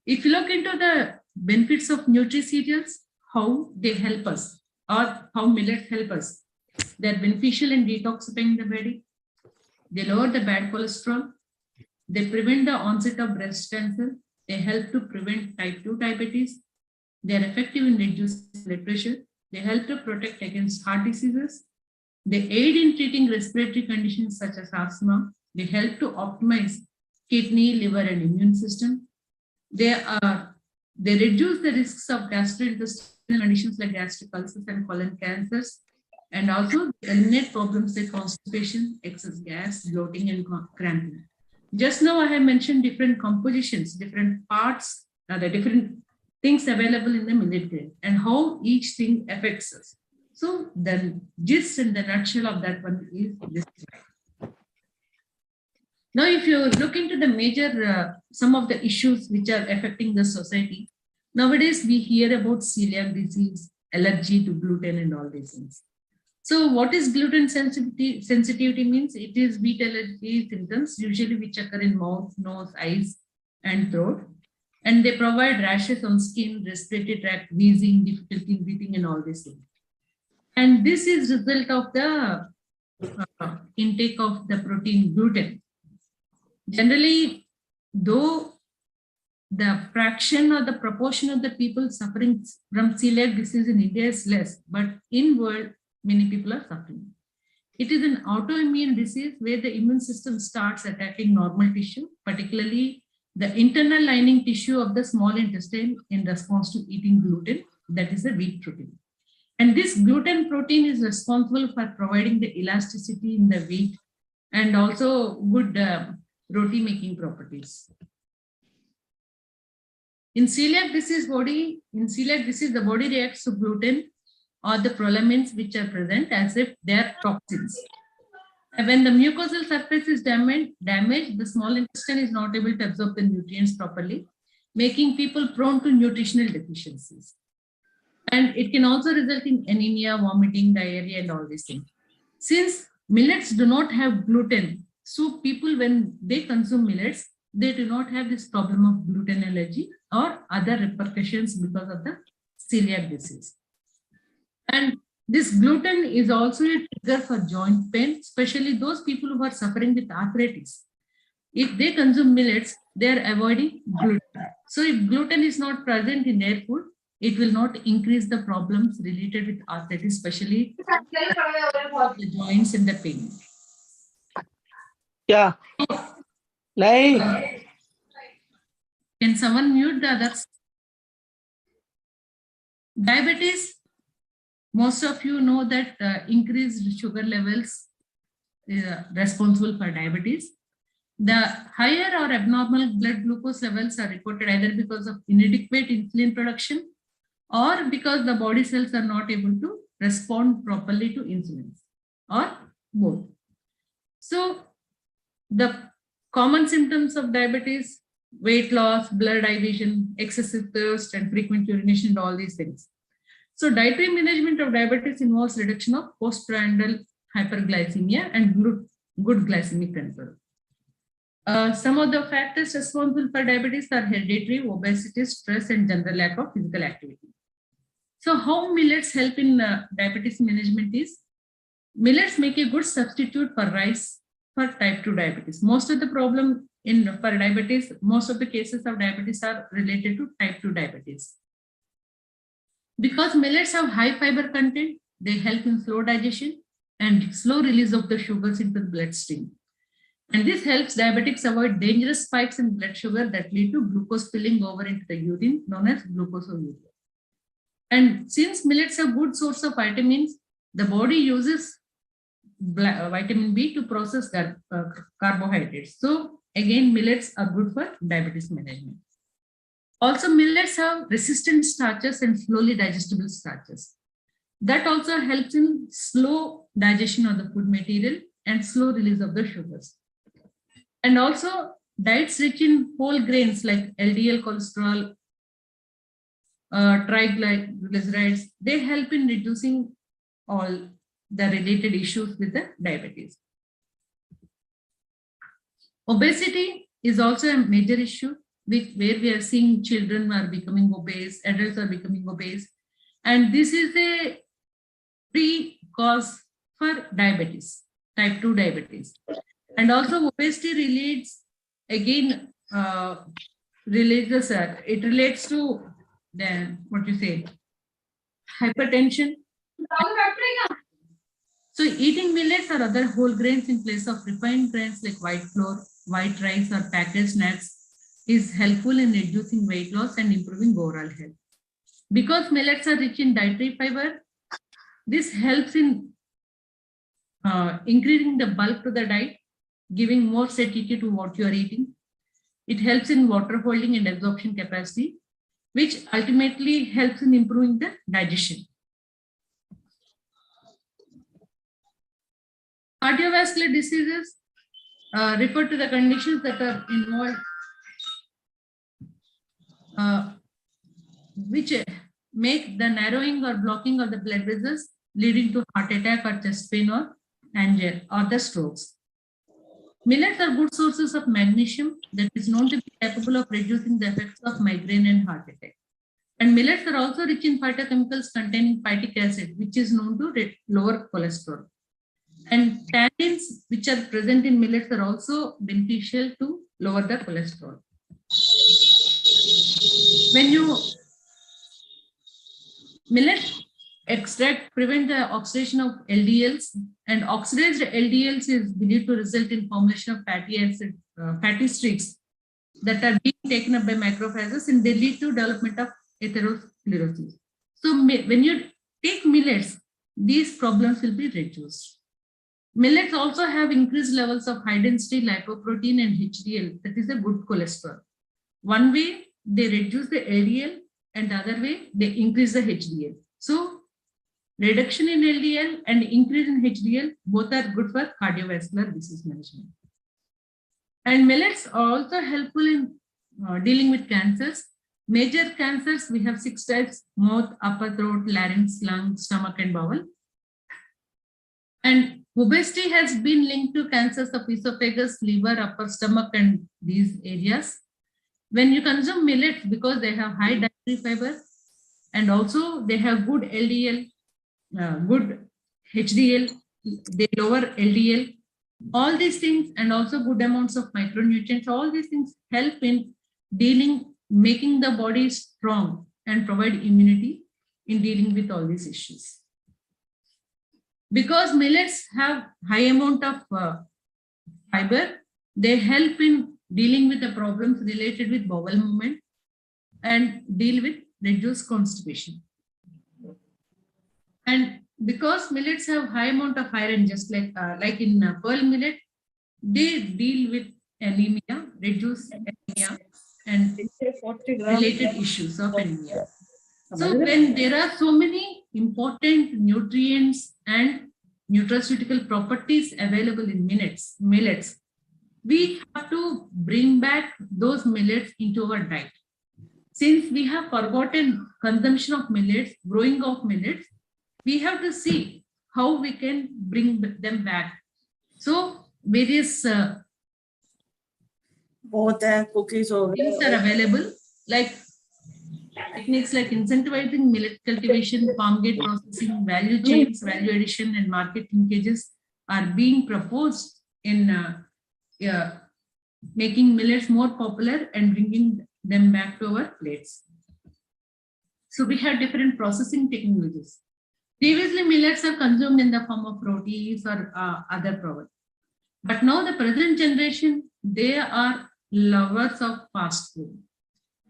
If you look into the benefits of nutriceuticals, how they help us, or how millets help us, they are beneficial in detoxifying the body. They lower the bad cholesterol. They prevent the onset of breast cancer. They help to prevent type 2 diabetes. They are effective in reducing blood pressure. They help to protect against heart diseases. They aid in treating respiratory conditions such as asthma. They help to optimize kidney, liver, and immune system. They reduce the risks of gastrointestinal conditions like gastric ulcers and colon cancers, and also eliminate problems like constipation, excess gas, bloating, and cramping. Just now I have mentioned different compositions, different parts, the different things available in the millet grain and how each thing affects us. So the gist and the nutshell of that one is this slide. Now, if you look into the major, some of the issues which are affecting the society, nowadays we hear about celiac disease, allergy to gluten and all these things. So what is gluten sensitivity means? It is wheat allergy symptoms, usually which occur in mouth, nose, eyes, and throat. And they provide rashes on skin, respiratory tract, wheezing, difficulty in breathing, and all these things. And this is result of the intake of the protein gluten. Generally, though the fraction or the proportion of the people suffering from celiac disease in India is less, but in world, many people are suffering. It is an autoimmune disease where the immune system starts attacking normal tissue, particularly the internal lining tissue of the small intestine in response to eating gluten, that is the wheat protein. And this gluten protein is responsible for providing the elasticity in the wheat and also good roti making properties. In celiac disease, the body reacts to gluten or the prolamins which are present as if they are toxins. And when the mucosal surface is damaged, the small intestine is not able to absorb the nutrients properly, making people prone to nutritional deficiencies. And it can also result in anemia, vomiting, diarrhea, and all these things. Since millets do not have gluten, so people, when they consume millets, they do not have this problem of gluten allergy or other repercussions because of the celiac disease. And this gluten is also a trigger for joint pain, especially those people who are suffering with arthritis. If they consume millets, they are avoiding gluten. So if gluten is not present in their food, it will not increase the problems related with arthritis, especially the joints and the pain. Yeah. Like. Can someone mute the others? Diabetes, most of you know that increased sugar levels is responsible for diabetes. The higher or abnormal blood glucose levels are reported either because of inadequate insulin production or because the body cells are not able to respond properly to insulin, or both. So the common symptoms of diabetes: weight loss, blurred eye vision, excessive thirst, and frequent urination, and all these things. So dietary management of diabetes involves reduction of postprandial hyperglycemia and good glycemic control. Some of the factors responsible for diabetes are hereditary, obesity, stress, and general lack of physical activity. So how millets help in diabetes management is, millets make a good substitute for rice for type 2 diabetes. Most of the problem for diabetes, most of the cases of diabetes are related to type 2 diabetes. Because millets have high fiber content, they help in slow digestion and slow release of the sugars into the bloodstream. And this helps diabetics avoid dangerous spikes in blood sugar that lead to glucose spilling over into the urine, known as glucosuria. And since millets are good source of vitamins, the body uses vitamin B to process carbohydrates. So again, millets are good for diabetes management. Also, millets have resistant starches and slowly digestible starches. That also helps in slow digestion of the food material and slow release of the sugars. And also, diets rich in whole grains like LDL cholesterol, triglycerides, they help in reducing all the related issues with the diabetes. Obesity is also a major issue where we are seeing children are becoming obese, adults are becoming obese, and this is a pre-cause for diabetes, type 2 diabetes. And also obesity relates, again, it relates to the, hypertension. So eating millets or other whole grains in place of refined grains like white flour, white rice, or packaged nuts is helpful in reducing weight loss and improving overall health. Because millets are rich in dietary fiber, this helps in increasing the bulk to the diet, giving more satiety to what you are eating. It helps in water holding and absorption capacity, which ultimately helps in improving the digestion. Cardiovascular diseases refer to the conditions that are involved, which make the narrowing or blocking of the blood vessels, leading to heart attack or chest pain or angina or the strokes. Millets are good sources of magnesium that is known to be capable of reducing the effects of migraine and heart attack. And millets are also rich in phytochemicals containing phytic acid, which is known to lower cholesterol. And tannins, which are present in millets, are also beneficial to lower the cholesterol. When you millet extract prevent the oxidation of LDLs, and oxidized LDLs is believed to result in formation of fatty streaks that are being taken up by macrophages, and they lead to development of atherosclerosis. So when you take millets, these problems will be reduced. Millets also have increased levels of high density lipoprotein and HDL, that is a good cholesterol. One way they reduce the LDL, and the other way they increase the HDL. So reduction in LDL and increase in HDL both are good for cardiovascular disease management. And millets are also helpful in dealing with cancers. Major cancers, we have 6 types: mouth, upper throat, larynx, lung, stomach, and bowel. And obesity has been linked to cancers of esophagus, liver, upper stomach, and these areas. When you consume millets, because they have high dietary fiber and also they have good LDL, good HDL, they lower LDL, all these things, and also good amounts of micronutrients, all these things help in making the body strong and provide immunity in dealing with all these issues. Because millets have high amount of fiber, they help in dealing with the problems related with bowel movement and deal with reduced constipation. And because millets have high amount of iron, just like in pearl millet, they deal with anemia, reduce anemia, and related issues of anemia. So when there are so many important nutrients and nutraceutical properties available in millets, we have to bring back those millets into our diet. Since we have forgotten consumption of millets, growing of millets, we have to see how we can bring them back. So various cookies over things are available, like techniques like incentivizing millet cultivation, farm gate processing, value chains, value addition, and market linkages are being proposed in making millets more popular and bringing them back to our plates. So we have different processing technologies. Previously, millets are consumed in the form of rotis or other products. But now the present generation, they are lovers of fast food.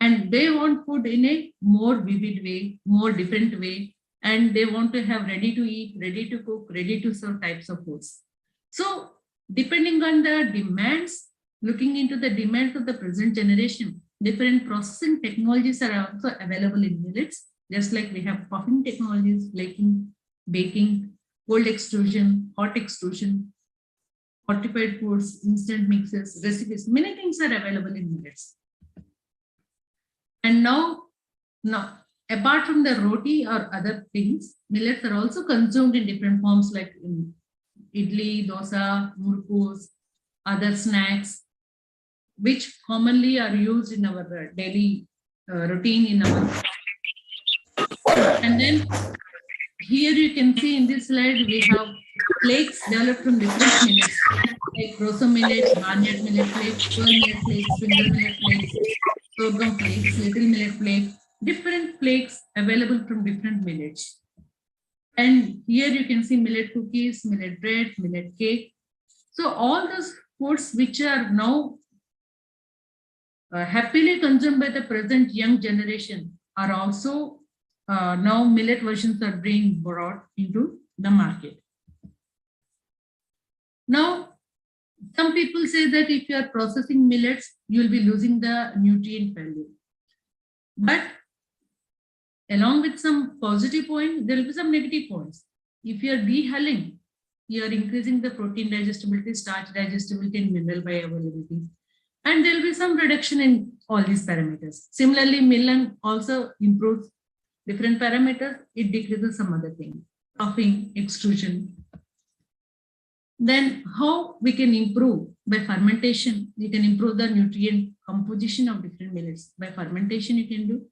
And they want food in a more vivid way, more different way. And they want to have ready to eat, ready to cook, ready to serve types of foods. So depending on the demands, looking into the demands of the present generation, different processing technologies are also available in millets. Just like we have puffing technologies, flaking, baking, cold extrusion, hot extrusion, fortified foods, instant mixes, recipes, many things are available in millets. And now, apart from the roti or other things, millets are also consumed in different forms like in idli, dosa, murkus, other snacks, which commonly are used in our daily routine in our. And then here you can see in this slide, we have flakes developed from different millets, like rosso millet, barnyard millet flakes, pearl millet flakes, spindle millet flakes, sorghum flakes, little millet flakes, different flakes available from different millets. And here you can see millet cookies, millet bread, millet cake. So all those foods which are now happily consumed by the present young generation are also now millet versions are being brought into the market. Now, some people say that if you are processing millets, you will be losing the nutrient value. But along with some positive points, there will be some negative points. If you are dehulling, you are increasing the protein digestibility, starch digestibility, and mineral bioavailability. And there will be some reduction in all these parameters. Similarly, milling also improves different parameters. It decreases some other things, puffing, extrusion. Then how we can improve? By fermentation, you can improve the nutrient composition of different millets. By fermentation, you can do.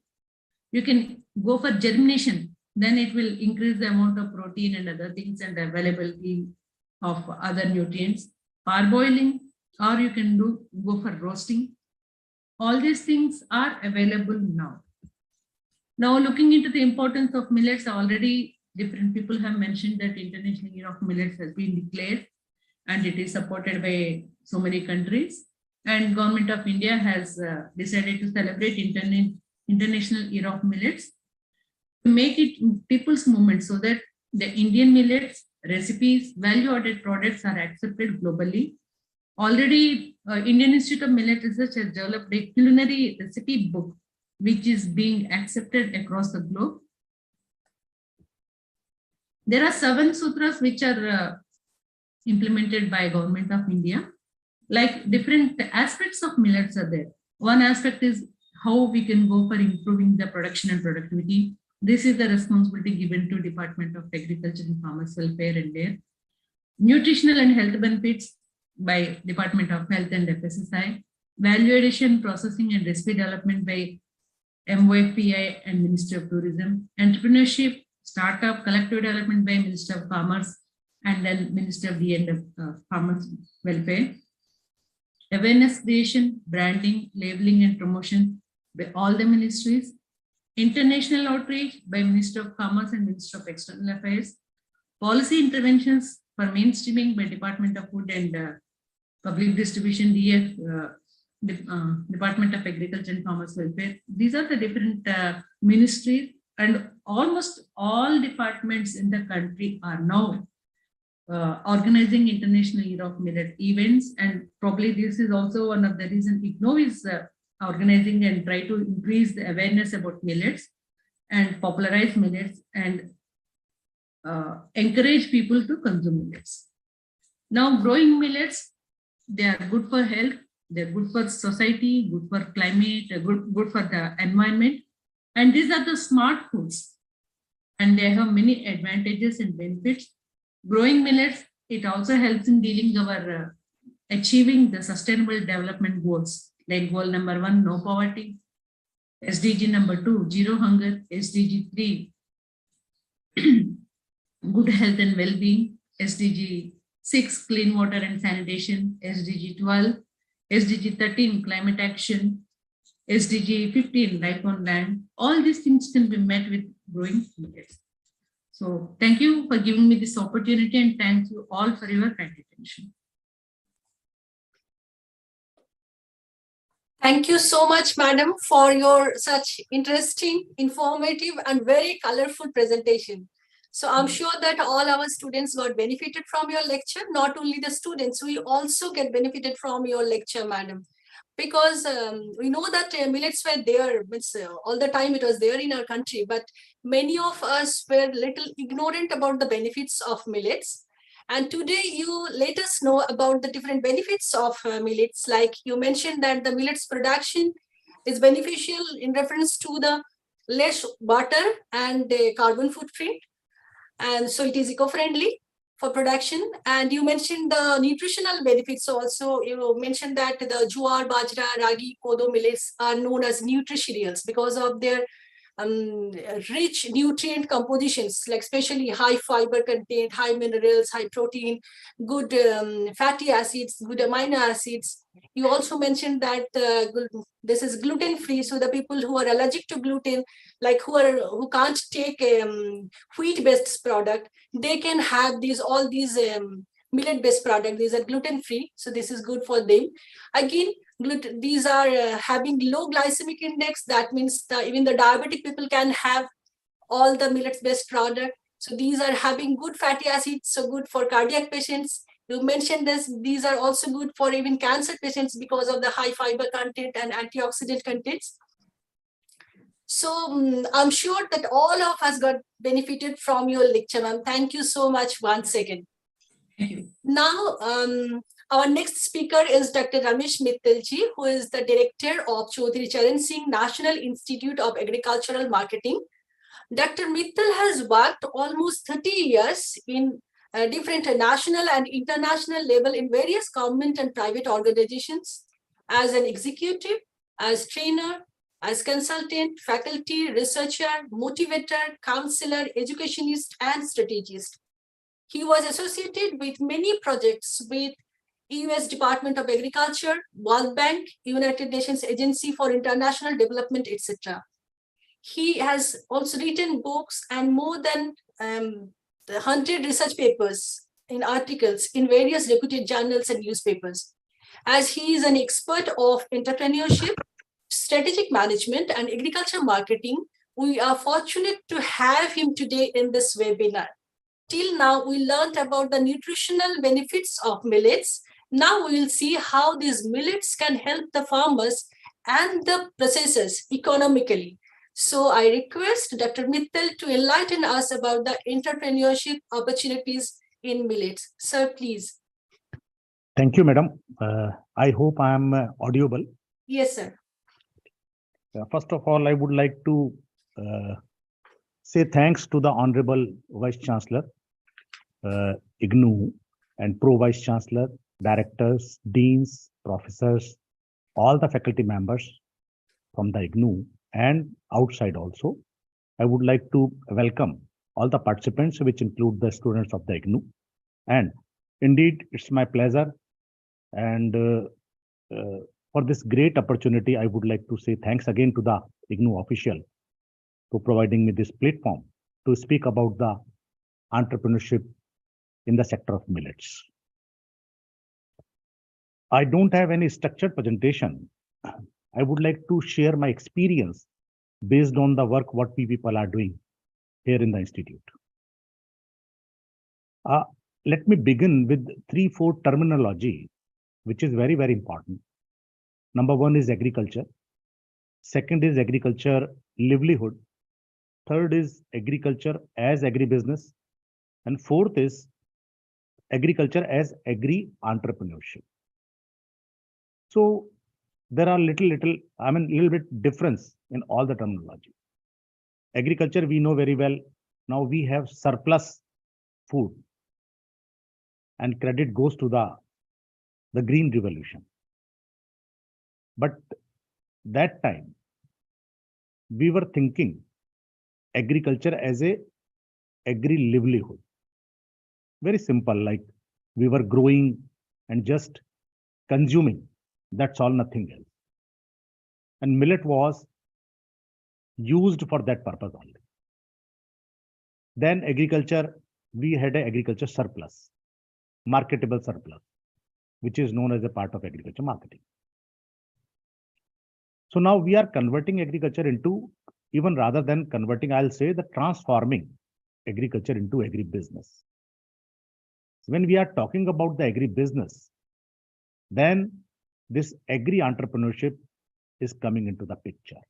You can go for germination. Then it will increase the amount of protein and other things and the availability of other nutrients. Parboiling, or you can go for roasting. All these things are available now. Now looking into the importance of millets, already different people have mentioned that International Year of Millets has been declared and it is supported by so many countries. And Government of India has decided to celebrate International Year of Millets to make it people's movement so that the Indian millets, recipes, value-added products are accepted globally. Already, Indian Institute of Millet Research has developed a culinary recipe book, which is being accepted across the globe. There are 7 sutras which are implemented by Government of India. Like different aspects of millets are there. One aspect is how we can go for improving the production and productivity. This is the responsibility given to Department of Agriculture and Farmers Welfare and their nutritional and health benefits by Department of Health and FSSI, value addition, processing and recipe development by MOFPI and Ministry of Tourism, entrepreneurship, startup, collective development by Ministry of Commerce and then Ministry of Farmers Welfare, awareness creation, branding, labeling and promotion by all the ministries, international outreach by Ministry of Commerce and Ministry of External Affairs, policy interventions for mainstreaming by Department of Food and Public Distribution, Department of Agriculture and Farmers Welfare. These are the different ministries And almost all departments in the country are now organizing International Year of Millet events, and probably this is also one of the reasons IGNOU is organizing and try to increase the awareness about millets and popularize millets and encourage people to consume millets. Now, growing millets, they are good for health, they're good for society, good for climate, good for the environment, and these are the smart foods, and they have many advantages and benefits. Growing millets, it also helps in dealing our achieving the sustainable development goals, like goal number 1, no poverty, SDG number 2, zero hunger, SDG 3, good health and well-being, SDG 6, clean water and sanitation, SDG 12, SDG 13, climate action, SDG 15, life on land. All these things can be met with growing millets. So thank you for giving me this opportunity, and thank you all for your kind attention. Thank you so much, madam, for your such interesting, informative, and very colorful presentation. So I'm sure that all our students got benefited from your lecture. Not only the students, we also get benefited from your lecture, madam. Because we know that millets were there, all the time it was there in our country, but many of us were little ignorant about the benefits of millets. And today you let us know about the different benefits of millets. Like you mentioned that the millets production is beneficial in reference to the less water and carbon footprint. And so it is eco-friendly for production. And you mentioned the nutritional benefits also. You mentioned that the jowar, bajra, ragi, kodo millets are known as nutricereals because of their rich nutrient compositions, like especially high fiber content, high minerals, high protein, good fatty acids, good amino acids. You also mentioned that this is gluten free, so the people who are allergic to gluten, like who can't take wheat based product, they can have all these millet based product. These are gluten free, so this is good for them. Again, these are having low glycemic index. That means even the diabetic people can have all the millets based product. So these are having good fatty acids, so good for cardiac patients. You mentioned this, these are also good for even cancer patients because of the high fiber content and antioxidant contents. So I'm sure that all of us got benefited from your lecture, ma'am. Thank you so much once again. Thank you. Now, our next speaker is Dr. Ramesh Mittalji, who is the director of Chaudhary Charan Singh National Institute of Agricultural Marketing. Dr. Mittal has worked almost 30 years in different national and international level in various government and private organizations as an executive, as trainer, as consultant, faculty, researcher, motivator, counselor, educationist, and strategist. He was associated with many projects with US Department of Agriculture, World Bank, United Nations Agency for International Development, etc. He has also written books and more than 100 research papers in articles in various reputed journals and newspapers. As he is an expert of entrepreneurship, strategic management, and agriculture marketing, we are fortunate to have him today in this webinar. Till now, we learned about the nutritional benefits of millets. Now we will see how these millets can help the farmers and the processors economically. So I request Dr. Mittal to enlighten us about the entrepreneurship opportunities in millets. Sir, please. Thank you, madam. I hope I am audible. Yes, sir. First of all, I would like to say thanks to the Honorable Vice Chancellor, IGNOU, and Pro Vice Chancellor, directors, deans, professors, all the faculty members from the IGNOU and outside also. I would like to welcome all the participants, which include the students of the IGNOU. And indeed, it's my pleasure. And for this great opportunity, I would like to say thanks again to the IGNOU official for providing me this platform to speak about the entrepreneurship in the sector of millets. I don't have any structured presentation. I would like to share my experience based on the work what we people are doing here in the institute. Let me begin with 3-4 terminology, which is very, very important. Number one is agriculture. Second is agriculture livelihood. Third is agriculture as agribusiness. And fourth is agriculture as agri-entrepreneurship. So there are little bit difference in all the terminology. Agriculture, we know very well. Now we have surplus food and credit goes to the green revolution. But that time we were thinking agriculture as a agri livelihood. Very simple, like we were growing and just consuming. That's all, nothing else. And millet was used for that purpose only. Then agriculture, we had an agriculture surplus, marketable surplus, which is known as a part of agriculture marketing. So now we are converting agriculture into, even rather than converting, I'll say the transforming agriculture into agribusiness. When we are talking about the agribusiness, then this agri-entrepreneurship is coming into the picture.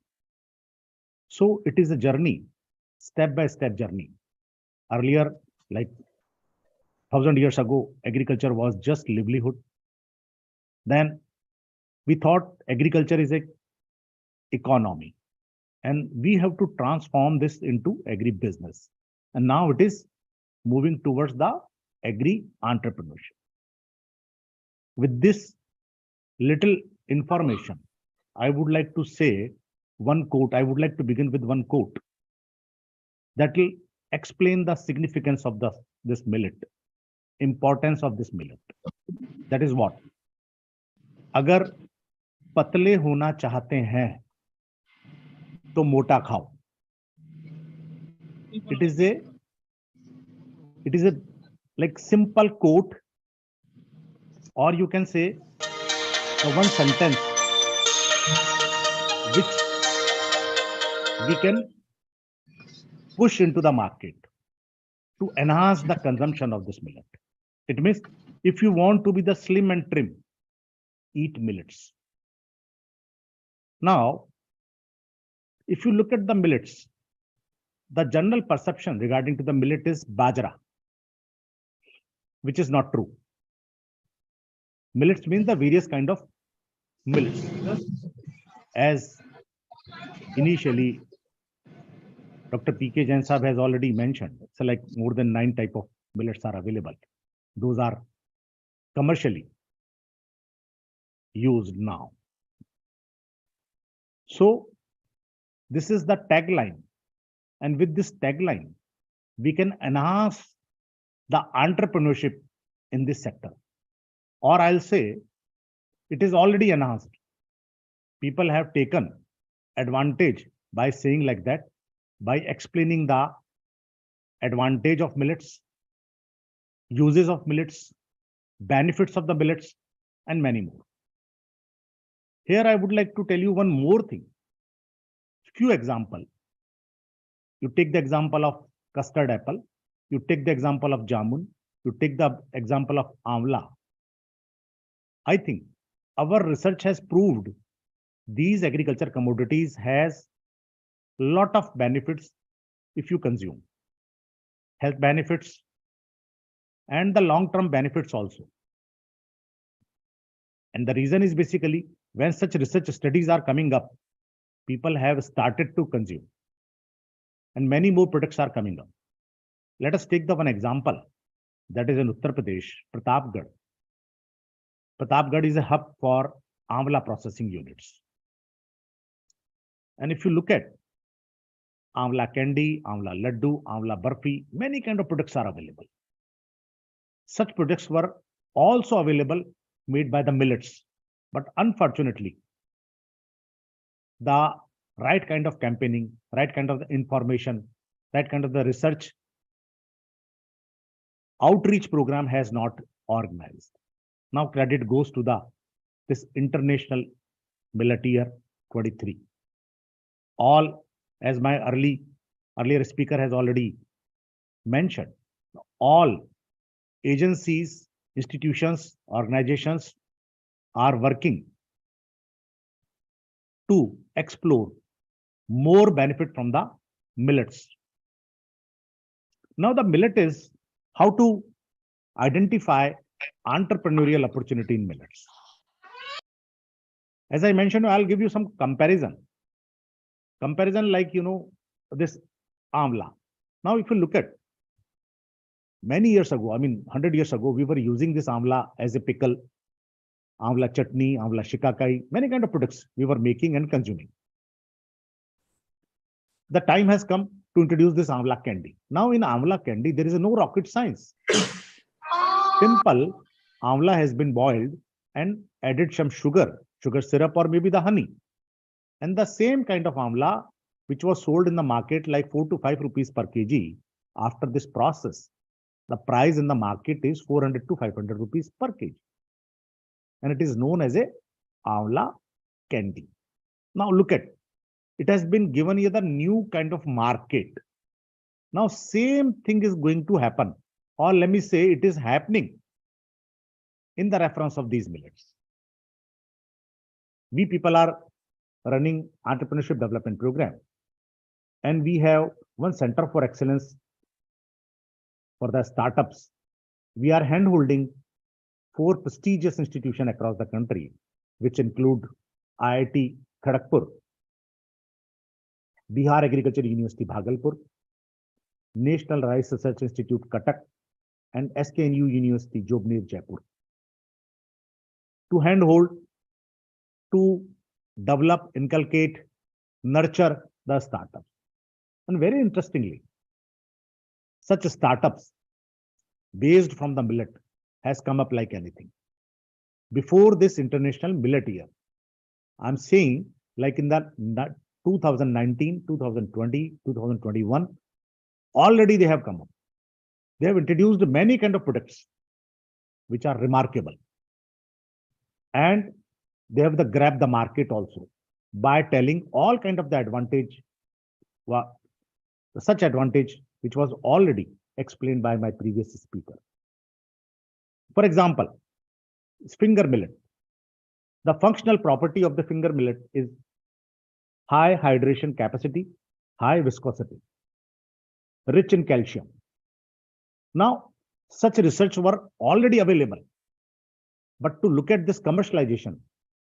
So it is a journey, step-by-step journey. Earlier, like 1,000 years ago, agriculture was just livelihood. Then we thought agriculture is an economy, and we have to transform this into agribusiness. And now it is moving towards the agri-entrepreneurship. With this little information, I would like to say one quote. I would like to begin with one quote that will explain the significance of this millet, importance of this millet. That is what? अगर पतले होना चाहते हैं तो मोटा खाओ. It is a like simple quote, or you can say one sentence which we can push into the market to enhance the consumption of this millet. It means if you want to be the slim and trim, eat millets. Now, if you look at the millets, the general perception regarding to the millet is bajra, which is not true. Millets means the various kind of millets. As initially Dr. P.K. Jain Sahab has already mentioned, so like more than 9 types of millets are available. Those are commercially used now. So this is the tagline, and with this tagline, we can enhance the entrepreneurship in this sector. Or I'll say it is already enhanced. People have taken advantage by saying like that, by explaining the advantage of millets, uses of millets, benefits of the millets, and many more. Here I would like to tell you one more thing. Few example. You take the example of custard apple, you take the example of jamun, you take the example of amla. I think our research has proved these agriculture commodities has lot of benefits if you consume. Health benefits and the long-term benefits also. And the reason is basically when such research studies are coming up, people have started to consume. And many more products are coming up. Let us take the one example that is in Uttar Pradesh, Pratapgarh. Pratapgarh is a hub for amla processing units. And if you look at amla candy, amla laddu, amla barfi, many kind of products are available. Such products were also available made by the millets. But unfortunately, the right kind of campaigning, right kind of information, right kind of the research outreach program has not organized. Now credit goes to this International Millet Year 23. All as my earlier speaker has already mentioned, all agencies, institutions, organizations are working to explore more benefit from the millets. Now the millet is how to identify entrepreneurial opportunity in millets. As I mentioned, I'll give you some comparison like, this amla. Now, if you look at many years ago, 100 years ago, we were using this amla as a pickle, amla chutney, amla shikakai, many kind of products we were making and consuming. The time has come to introduce this amla candy. Now in amla candy, there is no rocket science. Simple, amla has been boiled and added some sugar syrup or maybe the honey. And the same kind of amla, which was sold in the market like 4 to 5 rupees per kg, after this process, the price in the market is 400 to 500 rupees per kg. And it is known as a amla candy. Now look at, it has been given here the new kind of market. Now same thing is going to happen, or let me say it is happening in the reference of these millets. We people are running entrepreneurship development program, and we have one center for excellence for the startups. We are hand-holding 4 prestigious institutions across the country, which include IIT Kharagpur, Bihar Agriculture University Bhagalpur, National Rice Research Institute Cuttack, and SKNU University Jobner Jaipur, to handhold, to develop, inculcate, nurture the startups. And very interestingly, such startups based from the millet has come up like anything. Before this International Millet Year, I'm saying like in the 2019, 2020, 2021, already they have come up. They have introduced many kind of products which are remarkable. And they have grabbed the market also by telling all kind of the advantage, such advantage which was already explained by my previous speaker. For example, finger millet. The functional property of the finger millet is high hydration capacity, high viscosity, rich in calcium. Now, such research were already available. But to look at this commercialization,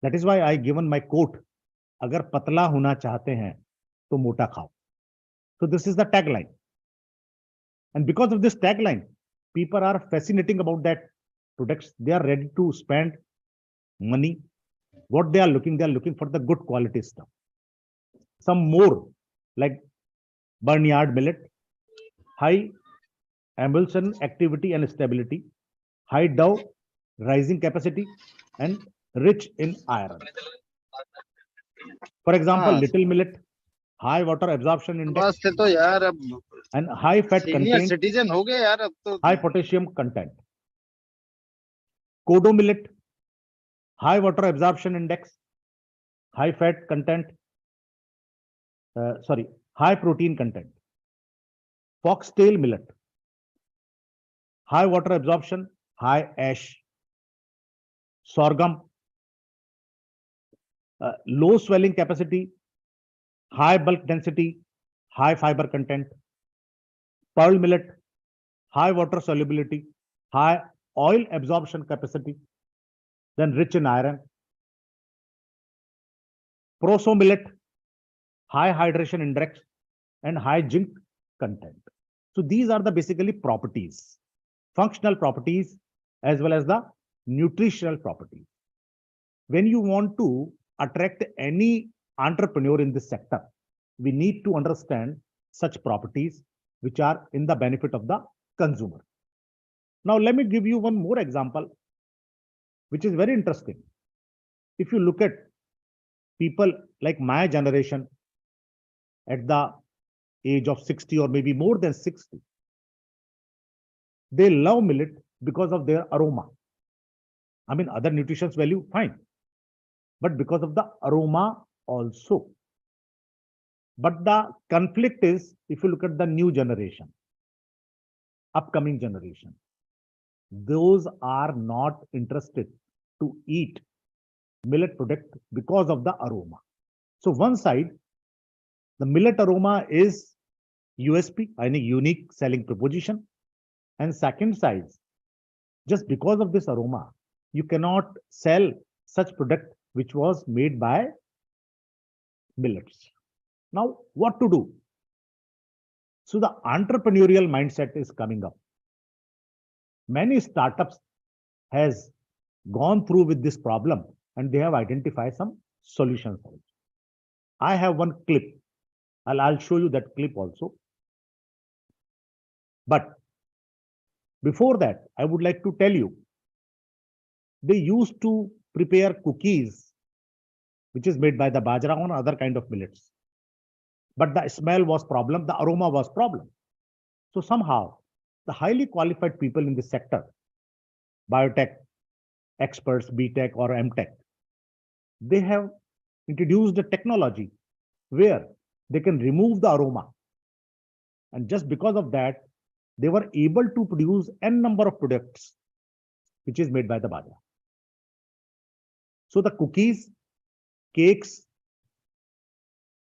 that is why I given my quote, agar patla hona chahte hain, to mota khao. So this is the tagline. And because of this tagline, people are fascinating about that products. They are ready to spend money. What they are looking for the good quality stuff. Some more like barnyard millet, high emulsion activity and stability, high dough rising capacity, and rich in iron. For example, little millet, high water absorption index, and high fat content, high potassium content. Kodo millet, high water absorption index, high fat content, high protein content. Foxtail millet, high water absorption, high ash. Sorghum, low swelling capacity, high bulk density, high fiber content. Pearl millet, high water solubility, high oil absorption capacity, then rich in iron. Proso millet, high hydration index and high zinc content. So these are the basically properties, functional properties as well as the nutritional properties. When you want to attract any entrepreneur in this sector, we need to understand such properties which are in the benefit of the consumer. Now, let me give you one more example, which is very interesting. If you look at people like my generation at the age of 60 or maybe more than 60, they love millet because of their aroma. I mean, other nutrition value, fine. But because of the aroma also. But the conflict is, if you look at the new generation, upcoming generation, those are not interested to eat millet product because of the aroma. So one side, the millet aroma is USP, any unique selling proposition. And second side, just because of this aroma, you cannot sell such product which was made by millets. Now, what to do? So the entrepreneurial mindset is coming up. Many startups has gone through with this problem and they have identified some solutions. I have one clip. I'll show you that clip also. But before that, I would like to tell you, they used to prepare cookies, which is made by the bajra or other kind of millets. But the smell was problem, the aroma was problem. So somehow, the highly qualified people in this sector, biotech experts, BTech or MTech, they have introduced a technology where they can remove the aroma. And just because of that, they were able to produce n number of products, which is made by the bajra. So the cookies, cakes,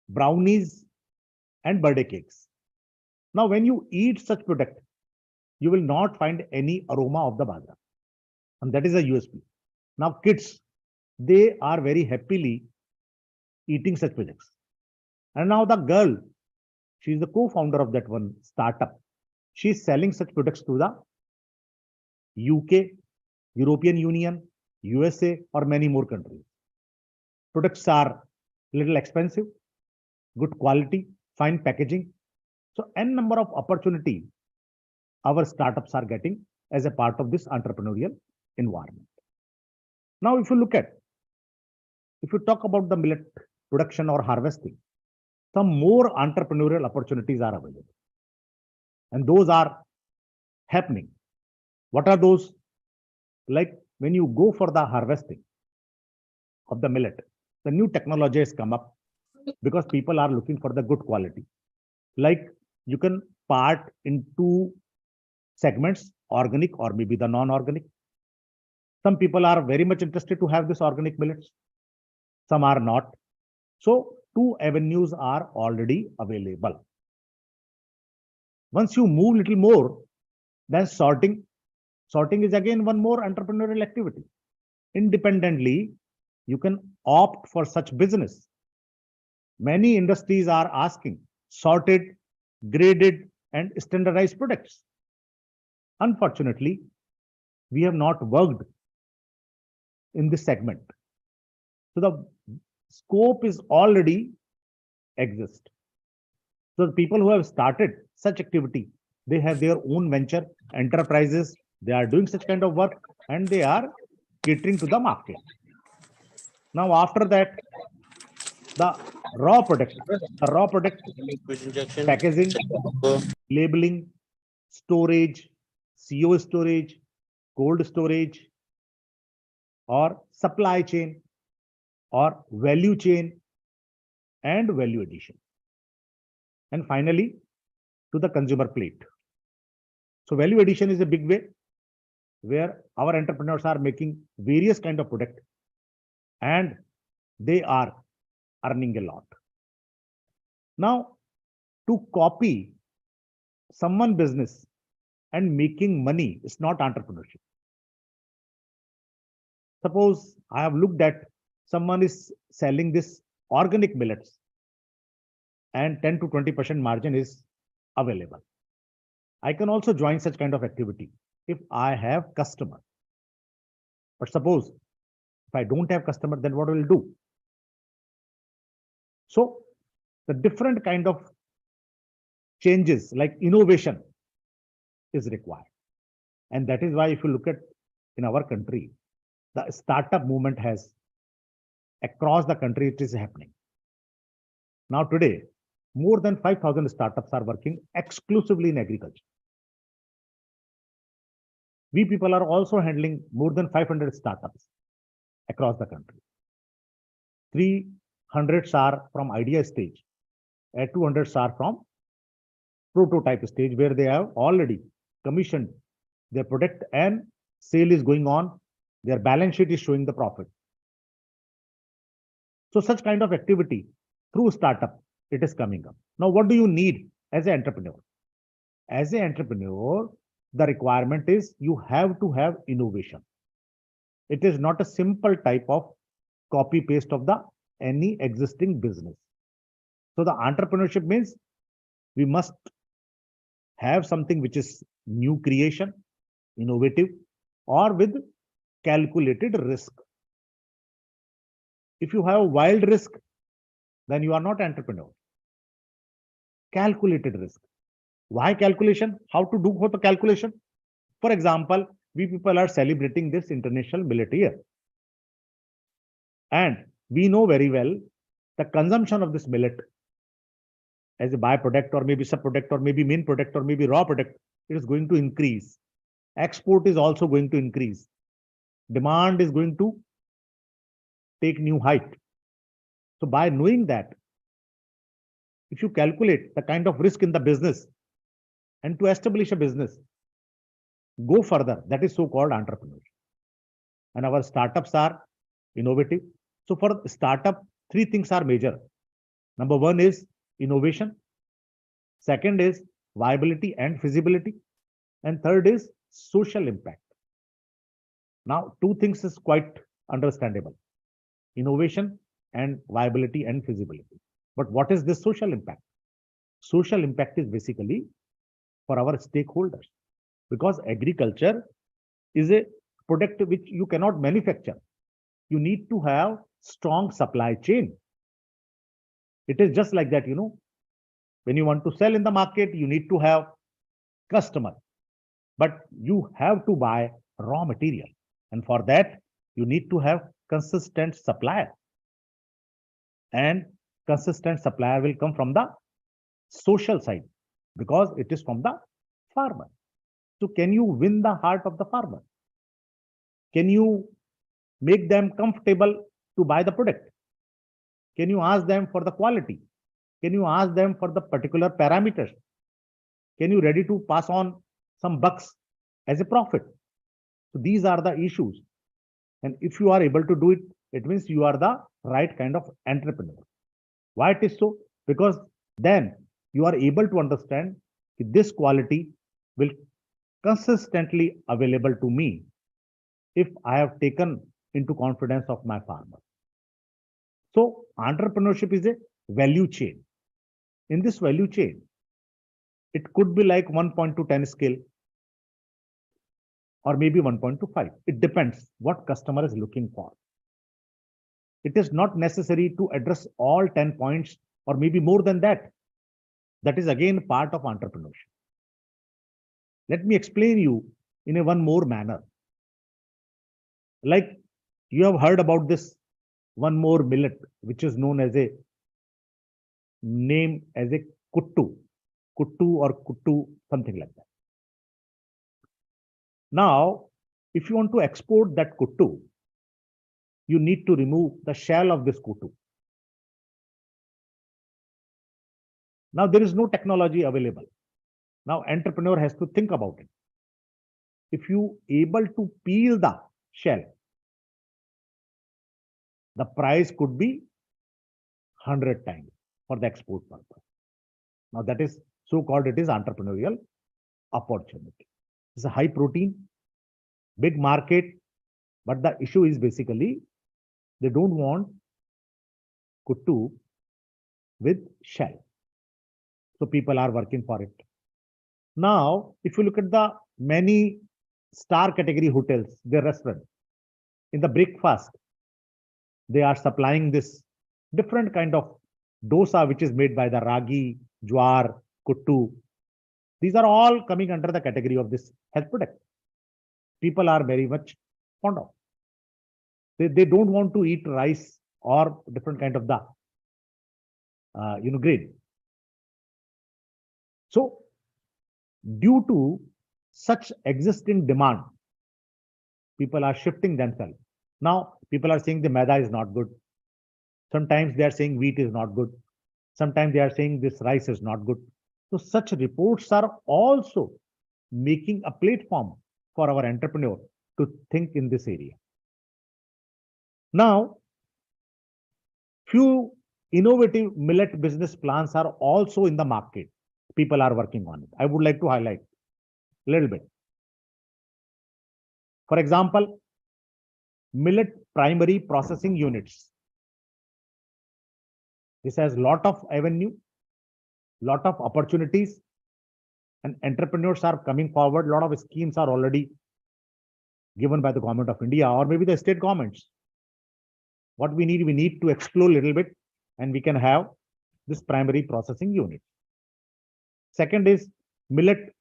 brownies, and birthday cakes. Now, when you eat such product, you will not find any aroma of the bajra. And that is a USP. Now, kids, they are very happily eating such products. And now the girl, she is the co-founder of that one startup. She is selling such products to the UK, European Union, USA, or many more countries. Products are little expensive, good quality, fine packaging. So n number of opportunity our startups are getting as a part of this entrepreneurial environment. Now, if you talk about the millet production or harvesting, some more entrepreneurial opportunities are available. And those are happening. What are those? Like when you go for the harvesting of the millet, the new technology has come up because people are looking for the good quality. Like you can part into segments, organic or maybe the non-organic. Some people are very much interested to have this organic millets. Some are not. So two avenues are already available. Once you move little more, then sorting. Sorting is again one more entrepreneurial activity. Independently, you can opt for such business. Many industries are asking sorted, graded, and standardized products. Unfortunately, we have not worked in this segment. So the scope is already exist. So the people who have started such activity, they have their own venture enterprises. They are doing such kind of work and they are catering to the market. Now, after that, the raw product packaging, labeling, storage, CO storage, cold storage, or supply chain, or value chain, and value addition. And finally, to the consumer plate. So value addition is a big way where our entrepreneurs are making various kind of product and they are earning a lot. Now, to copy someone business and making money is not entrepreneurship. Suppose I have looked at someone is selling this organic millets and 10 to 20% margin is available. I can also join such kind of activity if I have customer. But suppose if I don't have customer, then what will do? So the different kind of changes like innovation is required. And that is why if you look at in our country, the startup movement has across the country, it is happening. Now today, more than 5,000 startups are working exclusively in agriculture. We people are also handling more than 500 startups across the country. 300 are from idea stage 200s are from prototype stage where they have already commissioned their product and sale is going on. Their balance sheet is showing the profit. So such kind of activity through startup, it is coming up. Now, what do you need as an entrepreneur? As an entrepreneur, the requirement is you have to have innovation. It is not a simple type of copy paste of the any existing business. So the entrepreneurship means we must have something which is new creation, innovative, or with calculated risk. If you have wild risk, then you are not entrepreneur. Calculated risk. Why calculation? How to do for the calculation? For example, we people are celebrating this International Millet Year. And we know very well the consumption of this millet as a byproduct or maybe subproduct or maybe main product or maybe raw product, it is going to increase. Export is also going to increase. Demand is going to take new height. So by knowing that, if you calculate the kind of risk in the business and to establish a business, go further, that is so-called entrepreneurship. And our startups are innovative. So for startup, three things are major. Number one is innovation. Second is viability and feasibility. And third is social impact. Now, two things is quite understandable. Innovation and viability and feasibility. But what is this social impact? Social impact is basically for our stakeholders, because agriculture is a product which you cannot manufacture. You need to have strong supply chain. It is just like that, when you want to sell in the market, you need to have customer, but you have to buy raw material. And for that, you need to have consistent supplier. And consistent supplier will come from the social side because it is from the farmer. So can you win the heart of the farmer? Can you make them comfortable to buy the product? Can you ask them for the quality? Can you ask them for the particular parameters? Can you ready to pass on some bucks as a profit? So these are the issues. And if you are able to do it, it means you are the right kind of entrepreneur. Why it is so? Because then you are able to understand that this quality will consistently available to me if I have taken into confidence of my farmer. So entrepreneurship is a value chain. In this value chain, it could be like 1 to 10 scale or maybe 1.25. It depends what customer is looking for. It is not necessary to address all 10 points or maybe more than that. That is again part of entrepreneurship. Let me explain you in a one more manner. Like you have heard about this one more millet, which is known as a name as a kuttu or kuttu, something like that. Now, if you want to export that kuttu, you need to remove the shell of this kuttu. Now, there is no technology available. Now, entrepreneur has to think about it. If you able to peel the shell, the price could be 100 times for the export purpose. Now, that is so-called, it is entrepreneurial opportunity. It's a high protein, big market, but the issue is basically they don't want kuttu with shell. So people are working for it. Now, if you look at the many star category hotels, their restaurant, in the breakfast, they are supplying this different kind of dosa, which is made by the ragi, jwar, kuttu. These are all coming under the category of this health product. People are very much fond of. They don't want to eat rice or different kind of the grain. So due to such existing demand, people are shifting themselves. Now people are saying the maida is not good. Sometimes they are saying wheat is not good. Sometimes they are saying this rice is not good. So such reports are also making a platform for our entrepreneur to think in this area. Now, few innovative millet business plans are also in the market. People are working on it. I would like to highlight a little bit. For example, millet primary processing units. This has lot of avenue, lot of opportunities, and entrepreneurs are coming forward. Lot of schemes are already given by the government of India or maybe the state governments. What we need to explore a little bit, and we can have this primary processing unit. Second is millet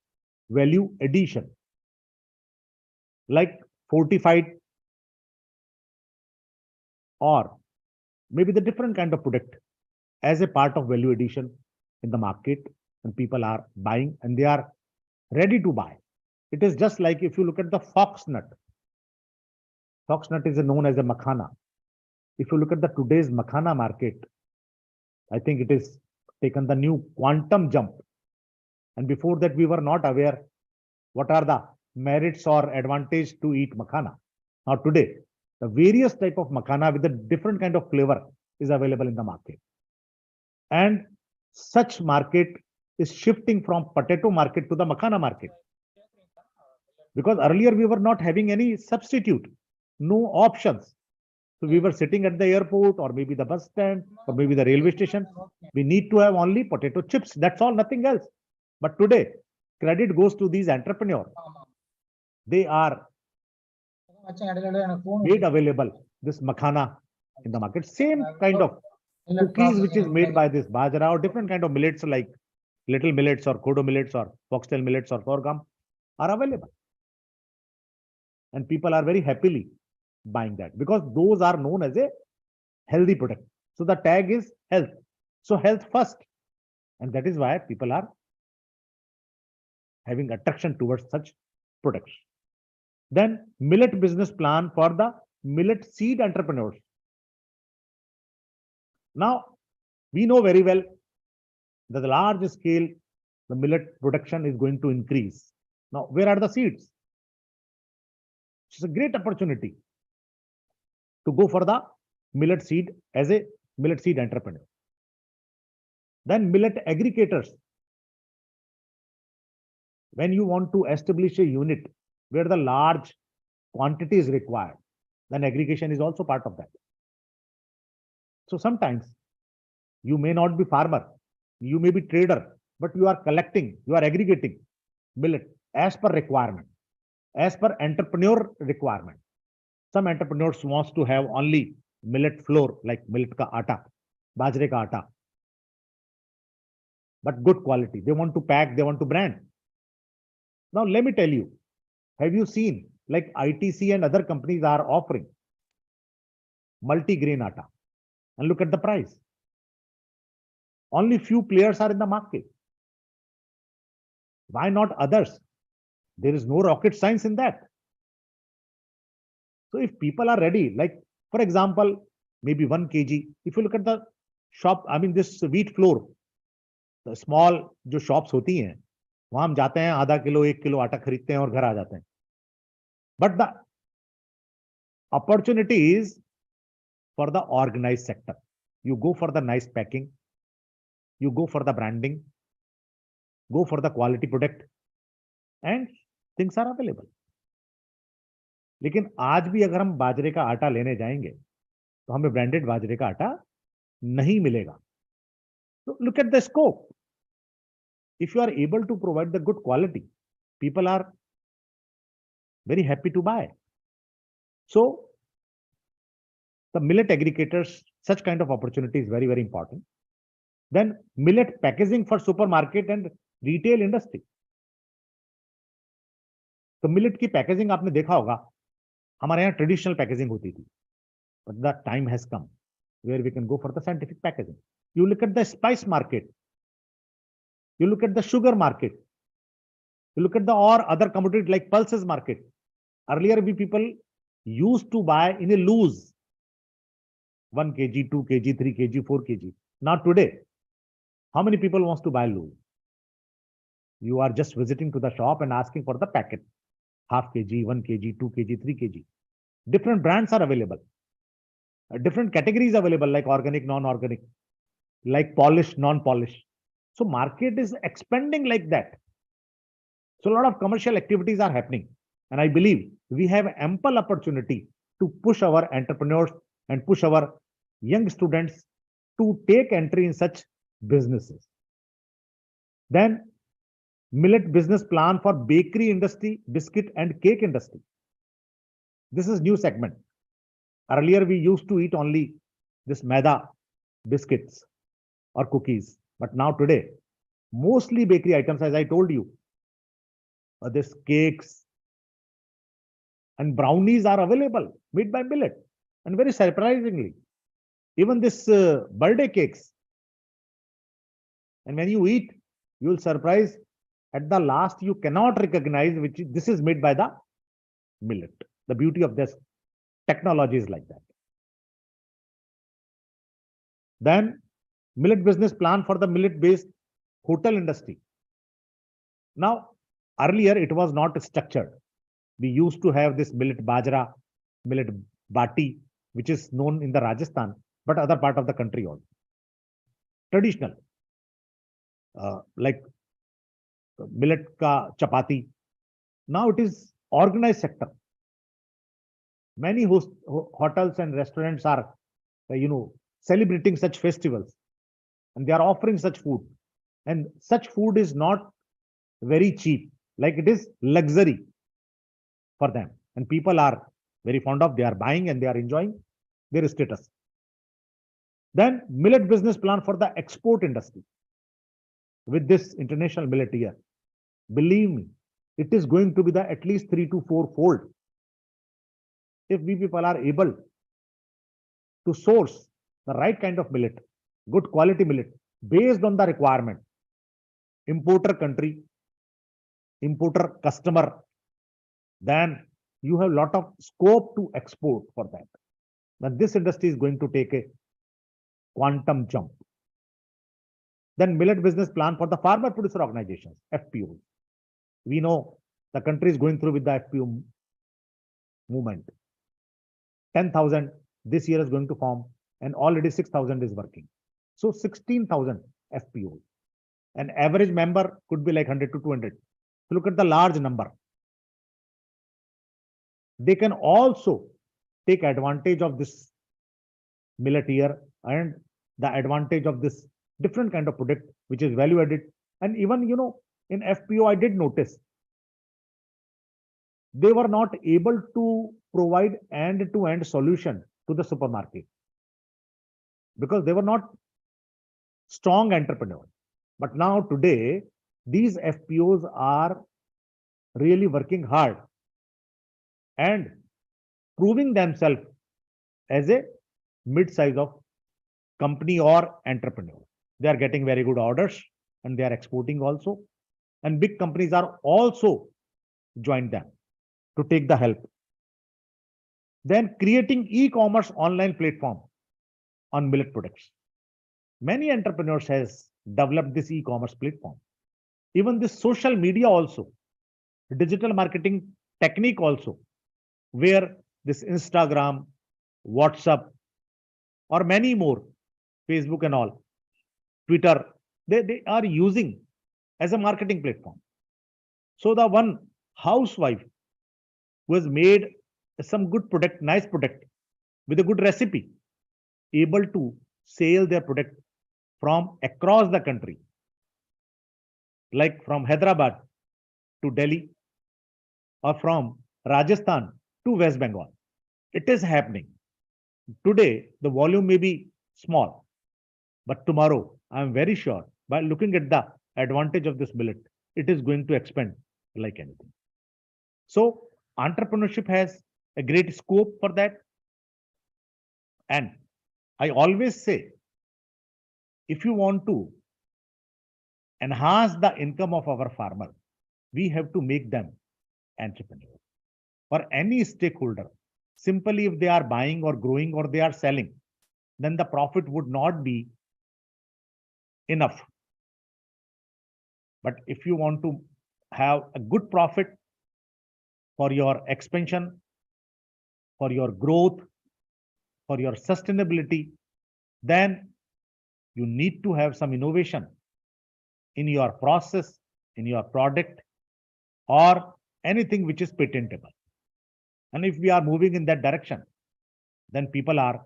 value addition, like fortified or maybe the different kind of product as a part of value addition in the market, and people are buying and they are ready to buy. It is just like if you look at the foxnut. Foxnut is known as a makhana. If you look at the today's makhana market, I think it is taken the new quantum jump. And before that, we were not aware what are the merits or advantage to eat makhana. Now today, the various type of makhana with a different kind of flavor is available in the market. And such market is shifting from potato market to the makhana market. Because earlier we were not having any substitute, no options. So we were sitting at the airport or maybe the bus stand or maybe the railway station. We need to have only potato chips. That's all, nothing else. But today, credit goes to these entrepreneurs. They are made available this makhana in the market. Same kind of cookies which is made by this bajra or different kind of millets like little millets or kodo millets or foxtail millets or sorghum are available. And people are very happily buying that because those are known as a healthy product. So the tag is health. So health first. And that is why people are having attraction towards such products. Then millet business plan for the millet seed entrepreneurs. Now, we know very well that the large scale, the millet production is going to increase. Now, where are the seeds? It's a great opportunity to go for the millet seed as a millet seed entrepreneur. Then millet aggregators. When you want to establish a unit where the large quantity is required, then aggregation is also part of that. So sometimes you may not be farmer, you may be trader, but you are collecting, you are aggregating millet as per requirement, as per entrepreneur requirement. Some entrepreneurs wants to have only millet flour like millet ka atta, bajre ka atta, but good quality. They want to pack, they want to brand. Now let me tell you, have you seen like ITC and other companies are offering multi-grain atta, and look at the price. Only few players are in the market. Why not others? There is no rocket science in that. So if people are ready, like for example, maybe 1 kg, if you look at the shop, I mean this wheat flour, the small जो shops होती हैं, वहां हम जाते हैं आधा kilo 1 kilo आटा खरीदते हैं और घर आ जाते हैं. But the opportunity is for the organized sector. You go for the nice packing, you go for the branding, go for the quality product, and things are available. लेकिन आज भी अगर हम बाजरे का आटा लेने जाएंगे तो हमें ब्रांडेड बाजरे का आटा नहीं मिलेगा. So look at the scope. If you are able to provide the good quality, people are very happy to buy. So the millet aggregators, such kind of opportunity is very, very important. Then millet packaging for supermarket and retail industry. तो millet की packaging आपने देखा होगा, हमारे यहाँ traditional packaging होती थी, but the time has come where we can go for the scientific packaging. You look at the spice market, you look at the sugar market, you look at the or other commodities like pulses market. Earlier we people used to buy in a loose 1 kg, 2 kg, 3 kg, 4 kg. Now today How many people wants to buy loaf? You are just visiting to the shop and asking for the packet. Half kg, 1 kg, 2 kg, 3 kg. Different brands are available. Different categories available like organic, non-organic, like polished, non-polished. So market is expanding like that. So a lot of commercial activities are happening. And I believe we have ample opportunity to push our entrepreneurs and push our young students to take entry in such businesses. Then millet business plan for bakery industry, biscuit and cake industry. This is new segment. Earlier we used to eat only this maida biscuits or cookies, but now today mostly bakery items, as I told you, this cakes and brownies are available made by millet. And very surprisingly, even this birthday cakes, and when you eat, you will surprise at the last you cannot recognize which this is made by the millet. The beauty of this technology is like that. Then millet business plan for the millet based hotel industry. Now earlier it was not structured. We used to have this millet bajra, millet bati, which is known in the Rajasthan, but other part of the country also. Traditional, like millet ka chapati. Now it is organized sector. Many hotels and restaurants are, celebrating such festivals, and they are offering such food. And such food is not very cheap, like it is luxury for them. And people are very fond of, they are buying and they are enjoying their status. Then millet business plan for the export industry. With this international millet year, believe me, it is going to be the at least 3 to 4 fold. If we people are able to source the right kind of millet, good quality millet, based on the requirement, importer country, importer customer, then you have a lot of scope to export for that. Then this industry is going to take a quantum jump. Then millet business plan for the farmer producer organizations, FPOs. We know the country is going through with the FPO movement. 10,000 this year is going to form, and already 6,000 is working. So 16,000 FPOs. An average member could be like 100 to 200. So look at the large number. They can also take advantage of this millet year and the advantage of this different kind of product, which is value added. And even, in FPO, I did notice they were not able to provide end-to-end solution to the supermarket because they were not strong entrepreneurs. But now today, these FPOs are really working hard and proving themselves as a mid-size of company or entrepreneur. They are getting very good orders and they are exporting also. And big companies are also joined them to take the help. Then creating e-commerce online platform on millet products. Many entrepreneurs has developed this e-commerce platform. Even this social media also, digital marketing technique also, where this Instagram, WhatsApp, or many more, Facebook and all, Twitter, they are using as a marketing platform. So the one housewife who has made some good product, nice product with a good recipe, able to sell their product from across the country, like from Hyderabad to Delhi or from Rajasthan to West Bengal. It is happening. Today, the volume may be small, but tomorrow, I am very sure, by looking at the advantage of this millet, it is going to expand like anything. So, entrepreneurship has a great scope for that. And I always say, if you want to enhance the income of our farmer, we have to make them entrepreneurs. For any stakeholder, simply if they are buying or growing or they are selling, then the profit would not be enough But if you want to have a good profit for your expansion, for your growth, for your sustainability, then you need to have some innovation in your process, in your product, or anything which is patentable. And if we are moving in that direction, then people are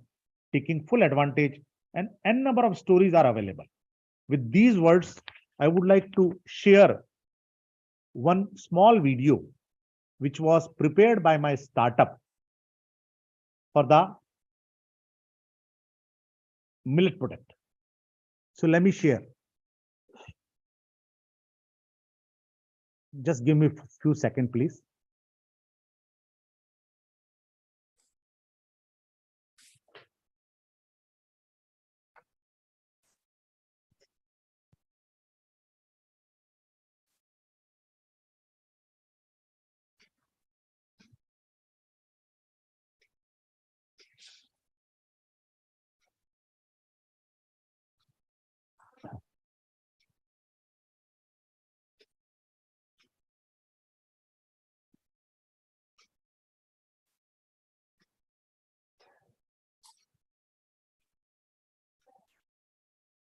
taking full advantage and n number of stories are available. With these words, I would like to share one small video which was prepared by my startup for the millet product. So let me share. Just give me a few seconds, please.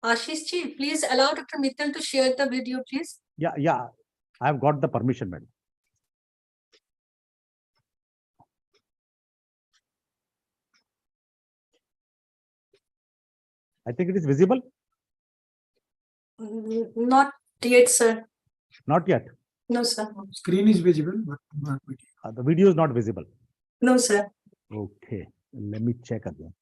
Ashish ji, please allow Dr. Mittal to share the video, please. Yeah, I've got the permission, madam. I think it is visible. Not yet, sir. Not yet. No, sir. Screen is visible, but not video. The video is not visible. No, sir. Okay, let me check again.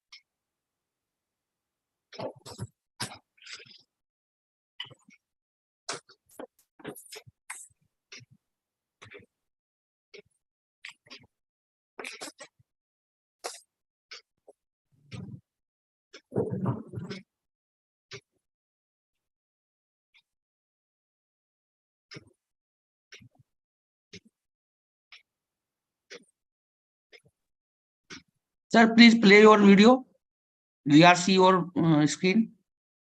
Sir, please play your video. We are see your screen.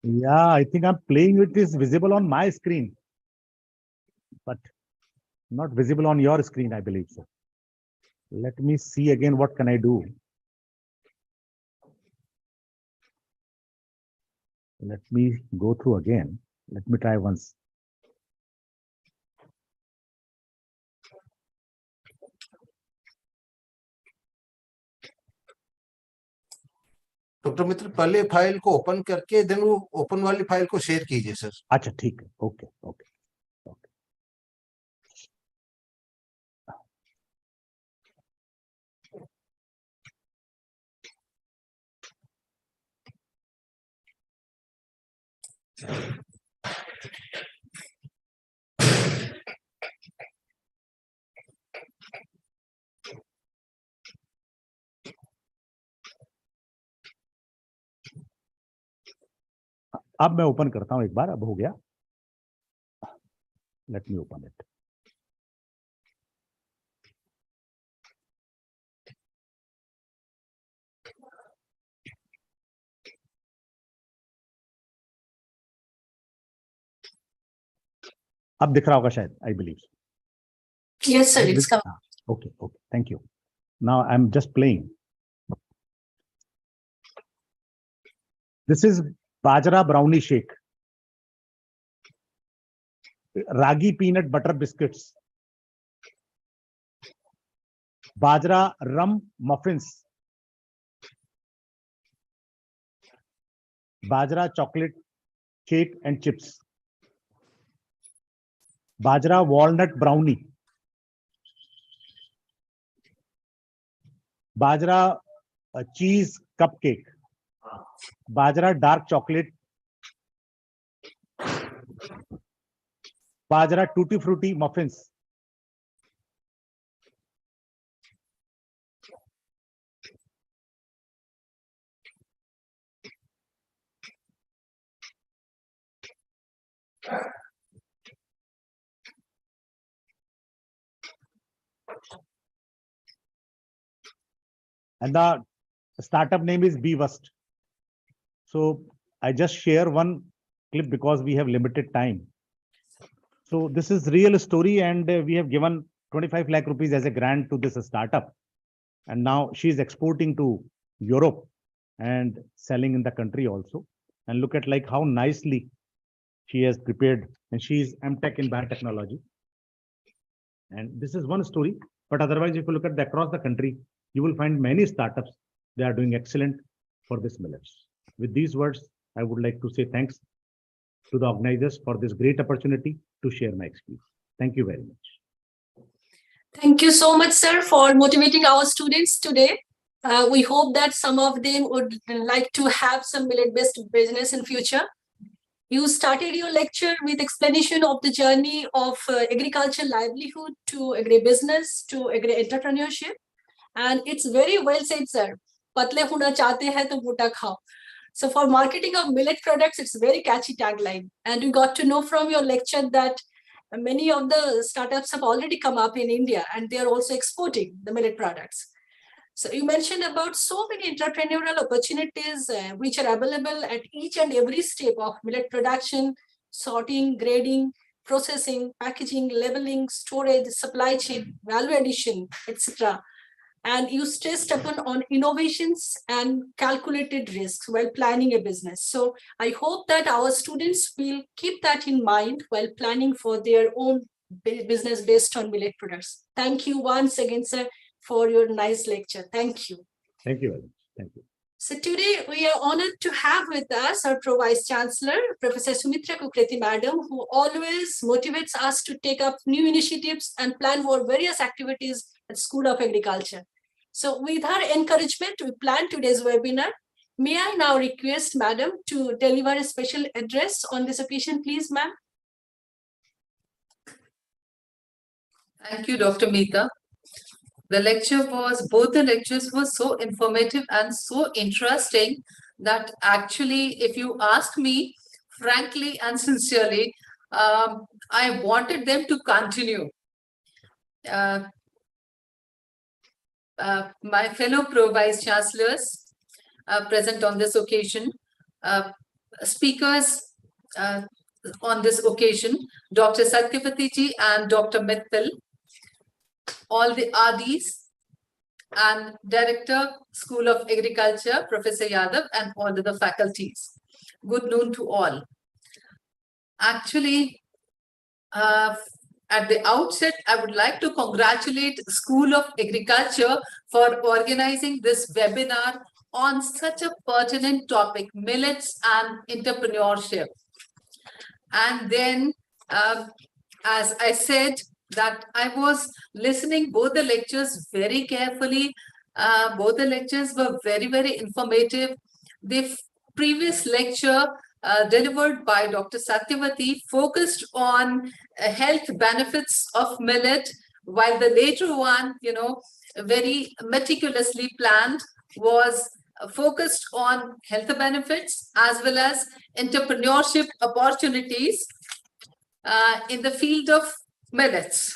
Yeah, I think I'm playing it is visible on my screen, but not visible on your screen, I believe so. Let me see again, what can I do? Let me go through again. Let me try once. Doctor Mitra पहले file को open करके then वो open वाली file को share कीजिए sir. अच्छा ठीक है, ओके ओके ओके। अब मैं ओपन करता हूं एक बार, अब हो गया। Let me open it. अब दिख रहा होगा शायद, I believe. Yes, sir. It's coming. Okay, okay. Thank you. Now I'm just playing. This is Bajra brownie shake, Ragi peanut butter biscuits, Bajra rum muffins, Bajra chocolate cake and chips, Bajra walnut brownie, Bajra cheese cupcake, Bajra dark chocolate, Bajra tutti frutti muffins, and the startup name is Bewust. So I just share one clip because we have limited time. So this is real story, and we have given 25 lakh rupees as a grant to this startup. And now she is exporting to Europe and selling in the country also. And look at like how nicely she has prepared, and she is MTech in biotechnology. And this is one story, but otherwise, if you look at across the country, you will find many startups. They are doing excellent for this millets. With these words, I would like to say thanks to the organizers for this great opportunity to share my experience. Thank you very much. Thank you so much, sir, for motivating our students today. We hope that some of them would like to have some millet-based business in future. You started your lecture with explanation of the journey of agriculture livelihood to agribusiness to agri-entrepreneurship. And it's very well said, sir. Patle hona chahte hai to bhuta khao. So for marketing of millet products, it's a very catchy tagline. And we got to know from your lecture that many of the startups have already come up in India, and they are also exporting the millet products. So you mentioned about so many entrepreneurial opportunities which are available at each and every step of millet production, sorting, grading, processing, packaging, labeling, storage, supply chain, value addition, etc. And you stressed upon on innovations and calculated risks while planning a business. So I hope that our students will keep that in mind while planning for their own business based on millet products. Thank you once again, sir, for your nice lecture. Thank you. Thank you very much. Thank you. So today we are honored to have with us our Pro Vice Chancellor, Professor Sumitra Kukreti Madam, who always motivates us to take up new initiatives and plan for various activities at School of Agriculture. So with her encouragement, we plan today's webinar. May I now request Madam to deliver a special address on this occasion, please, ma'am? Thank you, Dr. Meeta. Both the lectures were so informative and so interesting that actually, if you ask me, frankly and sincerely, I wanted them to continue. My fellow Pro Vice Chancellors present on this occasion, speakers on this occasion, Dr. Satyavati ji and Dr. Mittal, all the RDs, and Director, School of Agriculture, Professor Yadav, and all of the faculties. Good noon to all. Actually, at the outset, I would like to congratulate School of Agriculture for organizing this webinar on such a pertinent topic, millets and entrepreneurship. And then, as I said, that I was listening both the lectures very carefully. Both the lectures were very, very informative. The previous lecture delivered by Dr. Satyavati focused on health benefits of millet, while the later one, very meticulously planned, was focused on health benefits as well as entrepreneurship opportunities in the field of millets.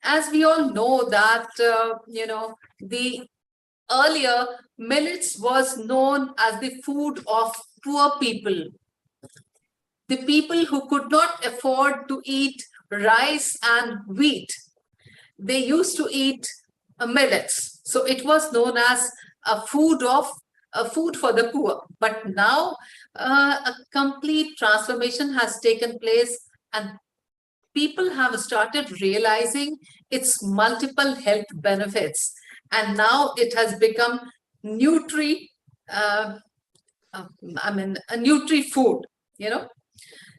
As we all know that, the earlier millets was known as the food of poor people, the people who could not afford to eat rice and wheat. They used to eat millets. So it was known as a food for the poor. But now a complete transformation has taken place, and people have started realizing its multiple health benefits. And now it has become a nutri-food,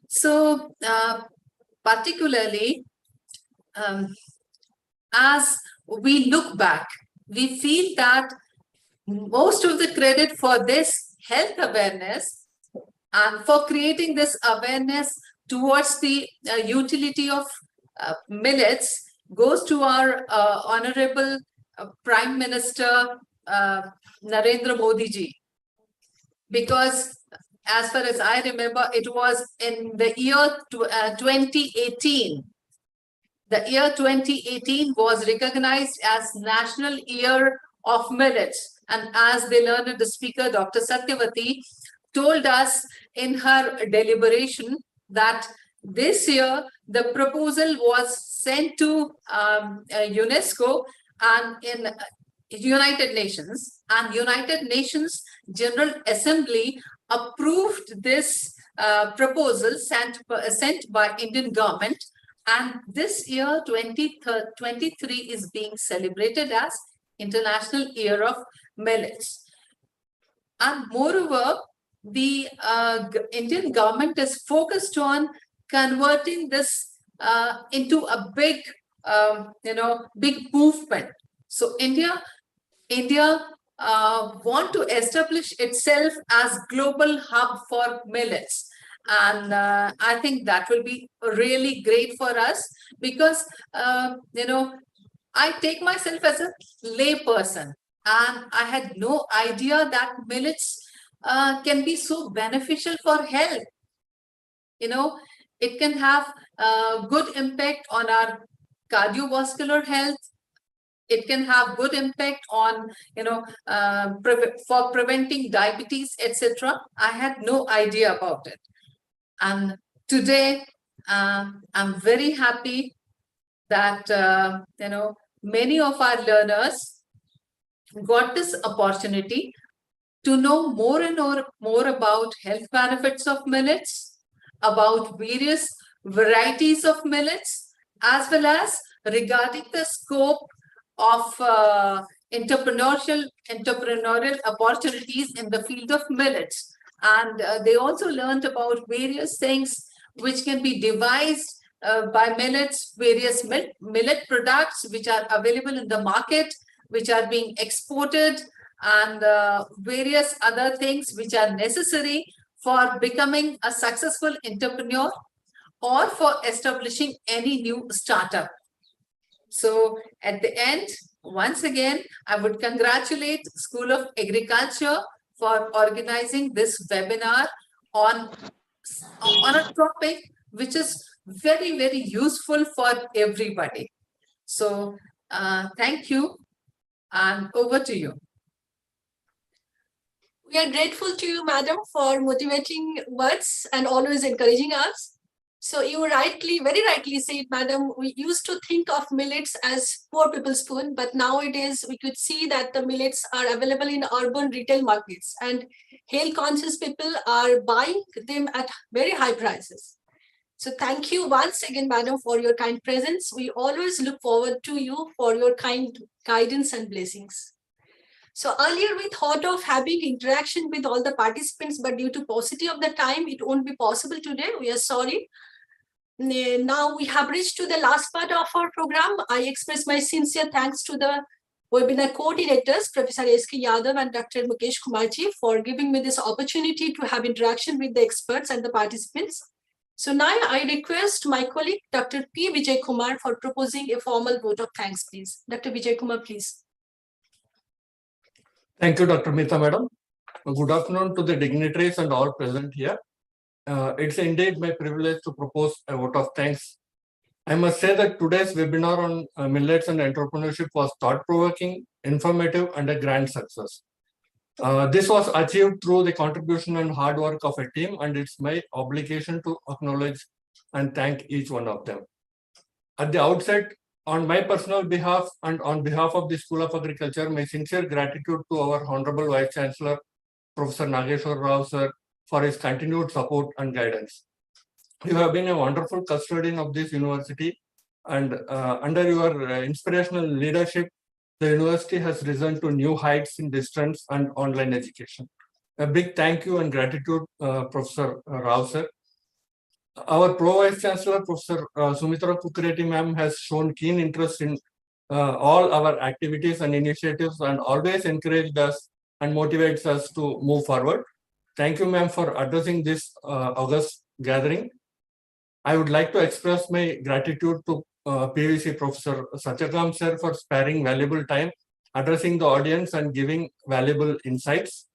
So particularly, as we look back, we feel that most of the credit for this health awareness and for creating this awareness towards the utility of millets goes to our Honorable Prime Minister Narendra Modi ji. Because as far as I remember, it was in the year 2018. The year 2018 was recognized as National Year of Millets. And as the learned speaker, Dr. Satyavati, told us in her deliberation that this year, the proposal was sent to UNESCO and in United Nations, and United Nations General Assembly approved this proposal sent by Indian government. And this year, 2023, is being celebrated as International Year of Millets. And moreover, the Indian government is focused on converting this into a big, big movement. So India want to establish itself as global hub for millets. And I think that will be really great for us because, I take myself as a lay person, and I had no idea that millets can be so beneficial for health. It can have good impact on our cardiovascular health. It can have good impact on, for preventing diabetes, etc. I had no idea about it. And today, I'm very happy that, many of our learners got this opportunity to know more and more about health benefits of millets, about various varieties of millets, as well as regarding the scope of entrepreneurial opportunities in the field of millets. And they also learned about various things which can be devised by millets, various millet products which are available in the market, which are being exported, and various other things which are necessary for becoming a successful entrepreneur or for establishing any new startup. So at the end, once again, I would congratulate School of Agriculture for organizing this webinar on a topic which is very, very useful for everybody. So thank you, and over to you. We are grateful to you, madam, for motivating words and always encouraging us. So you very rightly said, madam, we used to think of millets as poor people's food, but nowadays we could see that the millets are available in urban retail markets and health conscious people are buying them at very high prices. So thank you once again, madam, for your kind presence. We always look forward to you for your kind guidance and blessings. So earlier we thought of having interaction with all the participants, but due to paucity of the time, it won't be possible today. We are sorry. Now we have reached to the last part of our program. I express my sincere thanks to the webinar coordinators, Professor S.K. Yadav and Dr. Mukesh Kumarji, for giving me this opportunity to have interaction with the experts and the participants. So now I request my colleague, Dr. P. Vijay Kumar, for proposing a formal vote of thanks, please. Dr. Vijay Kumar, please. Thank you, Dr. Mita, madam. Good afternoon to the dignitaries and all present here. It's indeed my privilege to propose a vote of thanks. I must say that today's webinar on millets and entrepreneurship was thought-provoking, informative, and a grand success. This was achieved through the contribution and hard work of a team, and it's my obligation to acknowledge and thank each one of them. At the outset, on my personal behalf and on behalf of the School of Agriculture, my sincere gratitude to our Honorable Vice Chancellor, Professor Nageshwar Rao sir, for his continued support and guidance. You have been a wonderful custodian of this university, and under your inspirational leadership, the university has risen to new heights in distance and online education. A big thank you and gratitude, Professor Rao sir. Our Pro-Vice Chancellor, Professor Sumitra Kukreti ma'am, has shown keen interest in all our activities and initiatives and always encouraged us and motivates us to move forward. Thank you, ma'am, for addressing this August gathering. I would like to express my gratitude to PVC Professor Satyakam sir for sparing valuable time, addressing the audience and giving valuable insights.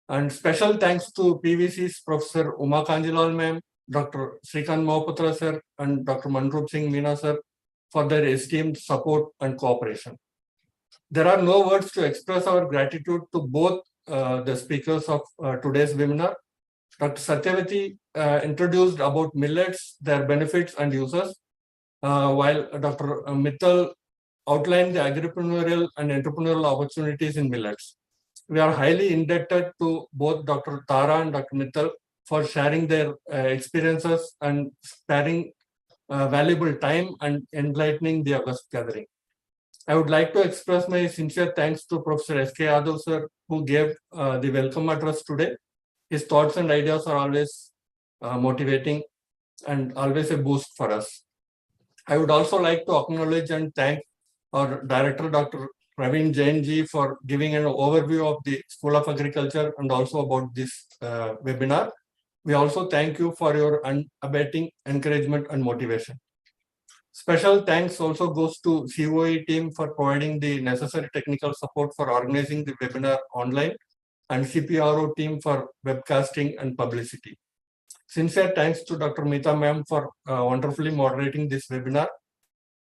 And special thanks to PVC's Professor Uma Kanjilal ma'am, Dr. Srikant Mahapatra sir, and Dr. Manroop Singh Meena sir for their esteemed support and cooperation. There are no words to express our gratitude to both the speakers of today's webinar. Dr. Satyavati introduced about millets, their benefits and uses, while Dr. Mittal outlined the agripreneur and entrepreneurial opportunities in millets. We are highly indebted to both Dr. Tara and Dr. Mittal for sharing their experiences and sparing valuable time and enlightening the August gathering. I would like to express my sincere thanks to Professor S.K. Yadav sir, who gave the welcome address today. His thoughts and ideas are always motivating and always a boost for us. I would also like to acknowledge and thank our director, Dr. Praveen Jain ji, for giving an overview of the School of Agriculture and also about this webinar. We also thank you for your unabating encouragement and motivation. Special thanks also goes to COE team for providing the necessary technical support for organizing the webinar online, and CPRO team for webcasting and publicity. Sincere thanks to Dr. Meeta ma'am for wonderfully moderating this webinar.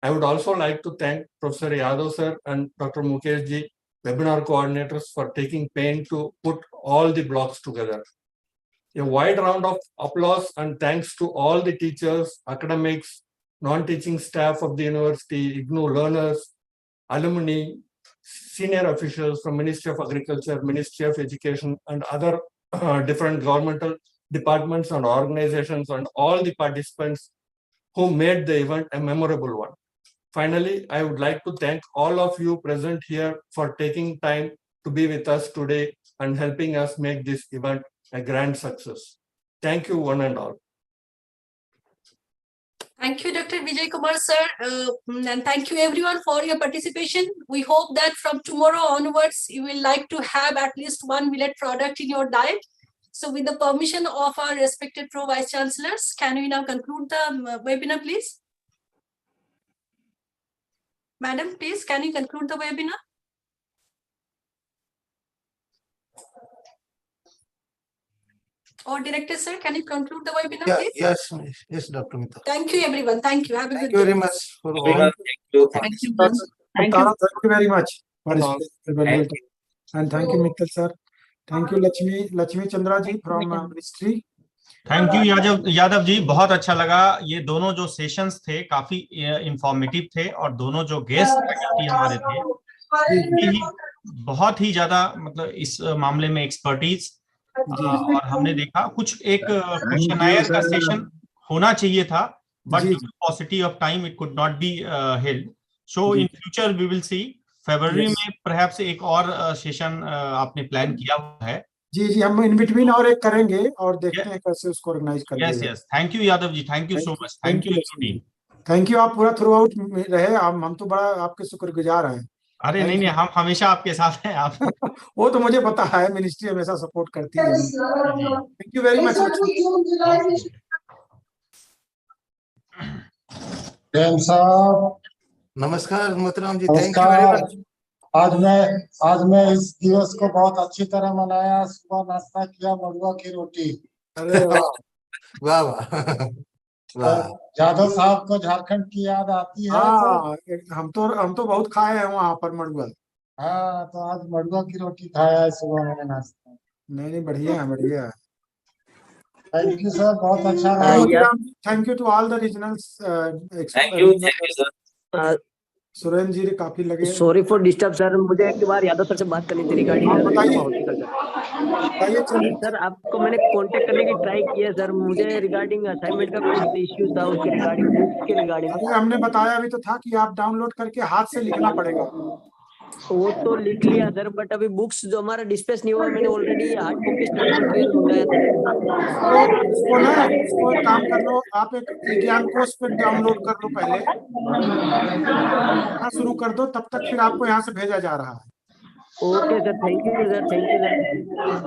I would also like to thank Professor Yadav sir and Dr. Mukesh ji, webinar coordinators, for taking pain to put all the blocks together. A wide round of applause and thanks to all the teachers, academics, non-teaching staff of the university, IGNOU learners, alumni, senior officials from Ministry of Agriculture, Ministry of Education, and other different governmental departments and organizations, and all the participants who made the event a memorable one. Finally, I would like to thank all of you present here for taking time to be with us today and helping us make this event a grand success. Thank you, one and all. Thank you, Dr. Vijay Kumar sir, and thank you everyone for your participation. We hope that from tomorrow onwards, you will like to have at least one millet product in your diet. So with the permission of our respected Pro Vice Chancellors, can we now conclude the webinar, please? Madam, please, can you conclude the webinar? Or Director sir, can you conclude the webinar, please? Yes, Dr. Mita. Thank you, everyone. Thank you. Have a good Thank you day. very much for all. Thank you. Thank you. Thank you very much for this valuable time. And thank you, Mittal sir. Thank you, Lakshmi Chandra ji from Ministry. Thank you Yadav ji, बहुत अच्छा लगा। ये दोनों जो sessions थे काफी informative थे, और दोनों जो गेस्ट फैकल्टी हमारे थे बहुत ही ज्यादा मतलब इस मामले में एक्सपर्टीज, और हमने देखा कुछ एक क्वेश्चनायर का सेशन होना चाहिए था, but due to paucity of time it could not be held. So in future we will see, फरवरी में परहैप्स एक और सेशन आपने प्लान किया हुआ है। जी, हम इन बिटवीन और एक करेंगे और देखते हैं कैसे उसको ऑर्गेनाइज कर दिया जाए। Yes, thank you Yadav ji, thank you so much, thank you team, thank you. आप पूरा थ्रू आउट रहे, हम तो बड़ा आपके शुक्रगुजार हैं। अरे नहीं, हम हमेशा आपके साथ हैं। आप वो तो मुझे पता है, मिनिस्ट्री हमेशा सपोर्ट करती है। Thank you very much. नमस्कार मोहतरम जी, थैंक यू वेरी मच। आज मैं इस दिवस को बहुत अच्छी तरह मनाया। सुबह नाश्ता किया मड़ुआ की रोटी। अरे वाह वाह वाह। यादव साहब को झारखंड की याद आती है। हम तो बहुत खाए हैं वहाँ पर मड़ुआ। हाँ, तो आज मड़ुआ की रोटी खाया है सुबह मैंने नाश्ता। नहीं, बढ़िया है। थैंक यू सर, बहुत अच्छा रहा। Thank you to all the regionals. Thank you sir. Surendra ji काफी लगे। सॉरी फॉर डिस्टर्ब सर, मुझे एक बार यादव सर से बात करनी थी रिगार्डिंग सर। आपको मैंने कांटेक्ट करने की ट्राई किया सर, मुझे रिगार्डिंग असाइनमेंट का कुछ इश्यू था, उसके रिगार्डिंग बुक्स के रिगार्डिंग। अभी हमने बताया भी तो था कि आप डाउनलोड करके हाथ से लिखना पड़ेगा। वो तो लिख लिया सर, बट अभी बुक्स जो हमारा डिस्पैच नहीं हुआ, मैंने already hard copy study material मंगाया था। उसको एक काम कर लो, आप एक ज्ञान कोश पे डाउनलोड कर लो पहले, शुरू कर दो, तब तक फिर आपको यहाँ से भेजा जा रहा है। Okay sir, thank you sir, thank you sir.